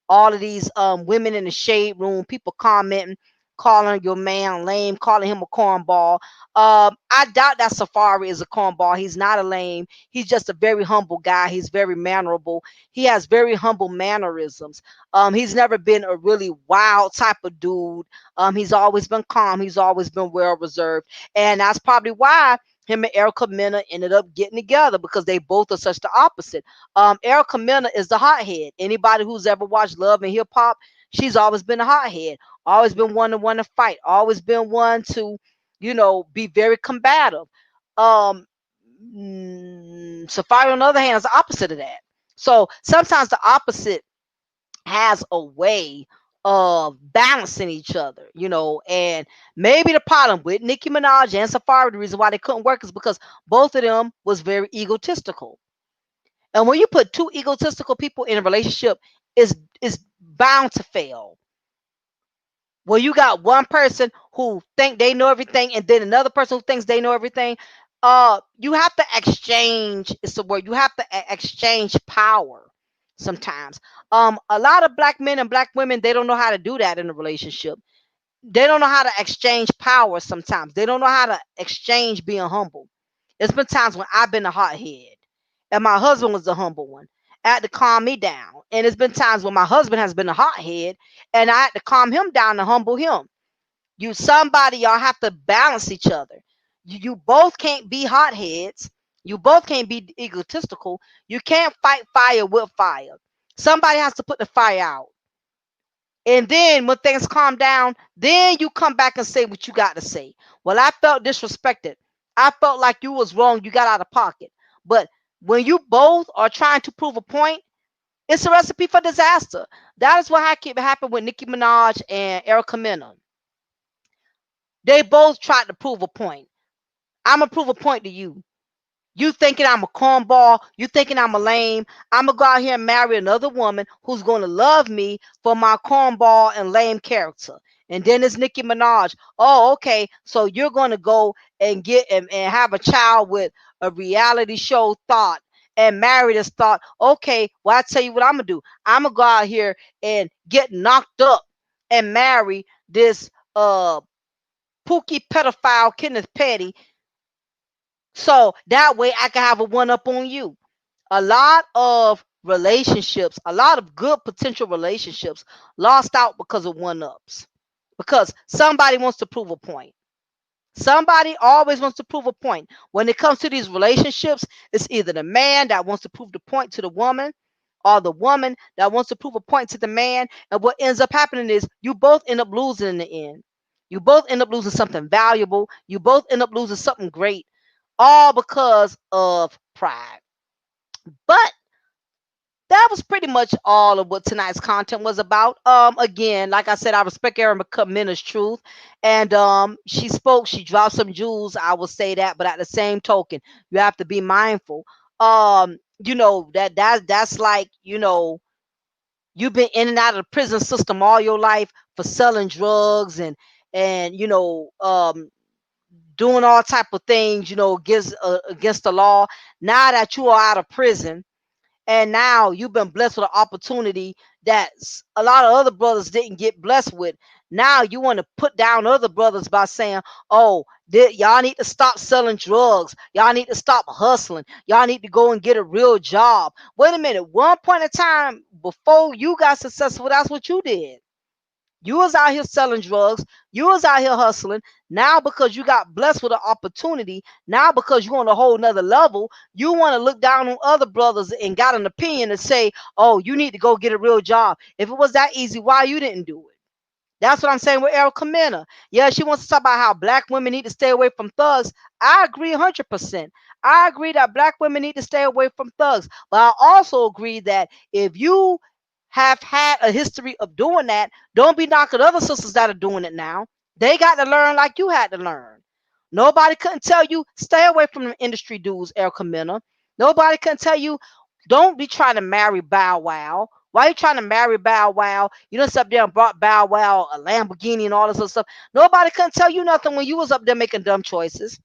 all of these women in the shade room, people commenting, calling your man lame, calling him a cornball. I doubt that Safaree is a cornball. He's not a lame. He's just a very humble guy. He's very mannerable. He has very humble mannerisms. He's never been a really wild type of dude. He's always been calm. He's always been well reserved, and that's probably why him and Erica Mena ended up getting together, because they both are such the opposite. Erica Mena is the hothead. Anybody who's ever watched Love and Hip Hop, she's always been a hothead. Always been one to fight. Always been one to, be very combative. Um, Safaree, on the other hand, is the opposite of that. So sometimes the opposite has a way of balancing each other, and maybe the problem with Nicki Minaj and Safaree, the reason why they couldn't work is because both of them was very egotistical. And when you put two egotistical people in a relationship, is bound to fail. Well, you got one person who think they know everything, and then another person who thinks they know everything. You have to exchange. It's the word. You have to exchange power. Sometimes, a lot of black men and black women, they don't know how to do that in a relationship. They don't know how to exchange power. Sometimes they don't know how to exchange being humble. It's been times when I've been a hothead and my husband was the humble one. I had to calm me down. And it's been times when my husband has been a hothead and I had to calm him down to humble him. You somebody, y'all have to balance each other. You both can't be hotheads. You both can't be egotistical. You can't fight fire with fire. Somebody has to put the fire out. And then when things calm down, then you come back and say what you got to say. Well, I felt disrespected. I felt like you was wrong. You got out of pocket. But when you both are trying to prove a point, it's a recipe for disaster. That is what happened with Nicki Minaj and Erica Mena. They both tried to prove a point. I'm gonna prove a point to you. You thinking I'm a cornball, you thinking I'm a lame. I'm gonna go out here and marry another woman who's gonna love me for my cornball and lame character. And then it's Nicki Minaj. Oh, okay. So you're gonna go and get and have a child with a reality show thought and marry this thought. Okay, well, I tell you what I'm gonna do. I'm gonna go out here and get knocked up and marry this Pookie pedophile Kenneth Petty, so that way I can have a one up on you. A lot of relationships, a lot of good potential relationships lost out because of one ups. Because somebody wants to prove a point. Somebody always wants to prove a point. When it comes to these relationships, it's either the man that wants to prove the point to the woman or the woman that wants to prove a point to the man. And what ends up happening is you both end up losing in the end. You both end up losing something valuable. You both end up losing something great, all because of pride. But that was pretty much all of what tonight's content was about. Again, like I said, I respect Erin Mena's truth, and she spoke, she dropped some jewels. I will say that, but at the same token, you have to be mindful. That's like, you've been in and out of the prison system all your life for selling drugs and doing all type of things, against the law. Now that you are out of prison and now you've been blessed with an opportunity that a lot of other brothers didn't get blessed with. Now you want to put down other brothers by saying, oh, y'all need to stop selling drugs. Y'all need to stop hustling. Y'all need to go and get a real job. Wait a minute. One point in time before you got successful, that's what you did. You was out here selling drugs. You was out here hustling. Now, because you got blessed with an opportunity, now because you're on a whole nother level, you want to look down on other brothers and got an opinion and say, oh, you need to go get a real job. If it was that easy, why you didn't do it? That's what I'm saying with Erica Mena. Yeah, she wants to talk about how black women need to stay away from thugs. I agree 100%. I agree that black women need to stay away from thugs. But I also agree that if you have had a history of doing that, don't be knocking other sisters that are doing it now. They got to learn like you had to learn. Nobody couldn't tell you stay away from the industry dudes, Erica Mena. Nobody can tell you don't be trying to marry Bow Wow. Why are you trying to marry Bow Wow? You done up there and brought Bow Wow a Lamborghini and all this other stuff. Nobody couldn't tell you nothing when you was up there making dumb choices.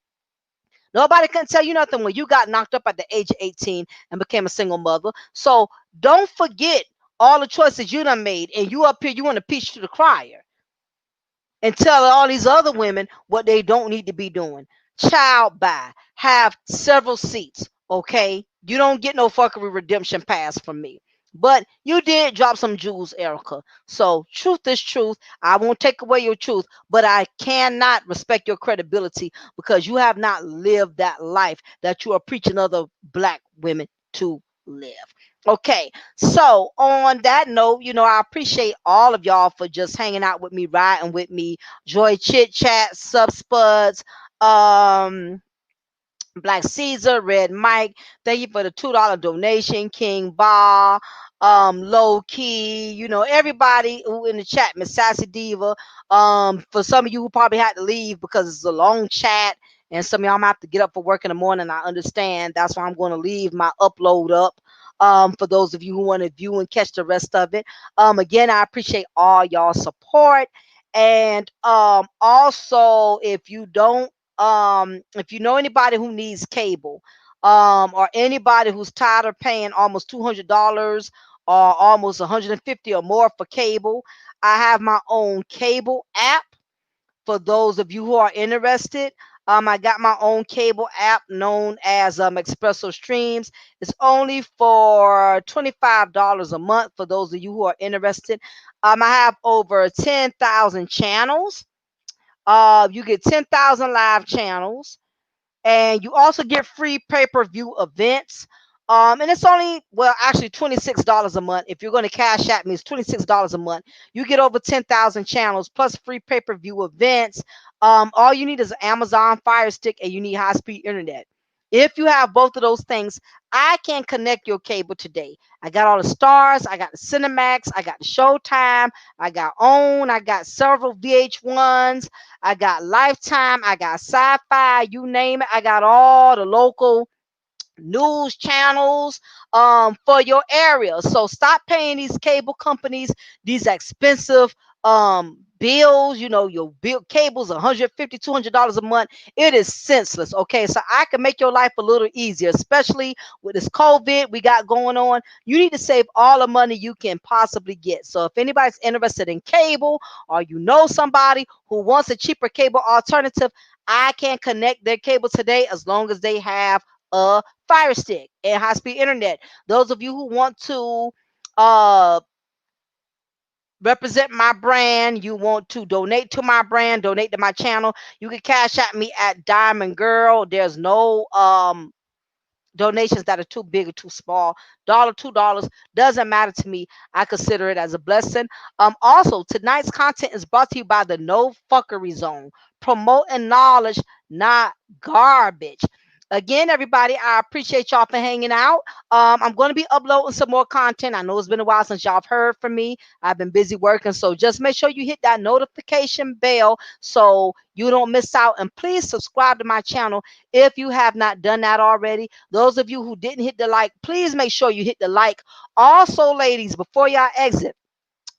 Nobody couldn't tell you nothing when you got knocked up at the age of 18 and became a single mother. So don't forget all the choices you done made, and you up here, you want to preach to the crier and tell all these other women what they don't need to be doing. Child buy, have several seats, okay? You don't get no fuckery redemption pass from me. But you did drop some jewels, Erica. So truth is truth. I won't take away your truth, but I cannot respect your credibility because you have not lived that life that you are preaching other black women to live. Okay, so on that note, I appreciate all of y'all for just hanging out with me, riding with me, Joy Chit Chat, Subspuds, um, Black Caesar, Red Mike. Thank you for the $2 donation, King Ba, Low Key, everybody who in the chat, Miss Sassy Diva. For some of you who probably had to leave because it's a long chat. And some of y'all might have to get up for work in the morning. I understand. That's why I'm going to leave my upload up. For those of you who want to view and catch the rest of it. Again, I appreciate all y'all support. And also, if you know anybody who needs cable, or anybody who's tired of paying almost $200 or almost 150 or more for cable, I have my own cable app for those of you who are interested. I got my own cable app known as Expresso Streams. It's only for $25 a month for those of you who are interested. I have over 10,000 channels. You get 10,000 live channels, and you also get free pay-per-view events. And it's only, well, actually $26 a month. If you're going to cash at me, it's $26 a month. You get over 10,000 channels plus free pay-per-view events. All you need is an Amazon Fire Stick, and you need high-speed internet. If you have both of those things, I can connect your cable today. I got all the stars, I got the Cinemax, I got the Showtime, I got OWN, I got several VH1s, I got Lifetime, I got Sci-Fi, you name it. I got all the local news channels for your area. So stop paying these cable companies these expensive bills. You know, your bill cables $150, $200 a month. It is senseless. Okay, so I can make your life a little easier, especially with this COVID we got going on. You need to save all the money you can possibly get. So if anybody's interested in cable, or you know somebody who wants a cheaper cable alternative, I can connect their cable today as long as they have a Fire Stick and high speed internet. Those of you who want to uh represent my brand, you want to donate to my brand, donate to my channel, you can cash at me at Diamond Girl. There's no donations that are too big or too small. Dollar, $2 doesn't matter to me. I consider it as a blessing. Also, tonight's content is brought to you by the No Fuckery Zone, promoting knowledge, not garbage. Again, everybody, I appreciate y'all for hanging out. I'm going to be uploading some more content. I know it's been a while since y'all have heard from me. I've been busy working, so just make sure you hit that notification bell so you don't miss out. And please subscribe to my channel if you have not done that already. Those of you who didn't hit the like, please make sure you hit the like. Also, ladies, before y'all exit,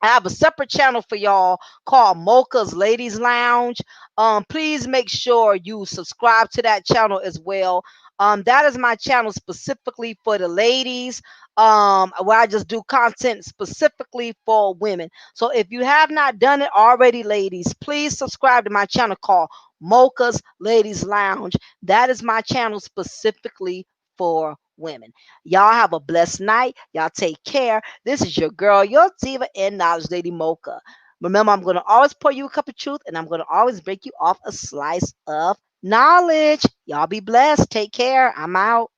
I have a separate channel for y'all called Mocha's Ladies Lounge. Please make sure you subscribe to that channel as well. That is my channel specifically for the ladies. Where I just do content specifically for women. So if you have not done it already, ladies, please subscribe to my channel called Mocha's Ladies Lounge. That is my channel specifically for women. Y'all have a blessed night. Y'all take care. This is your girl, your diva and knowledge lady Mocha. Remember, I'm going to always pour you a cup of truth, and I'm going to always break you off a slice of knowledge. Y'all be blessed. Take care. I'm out.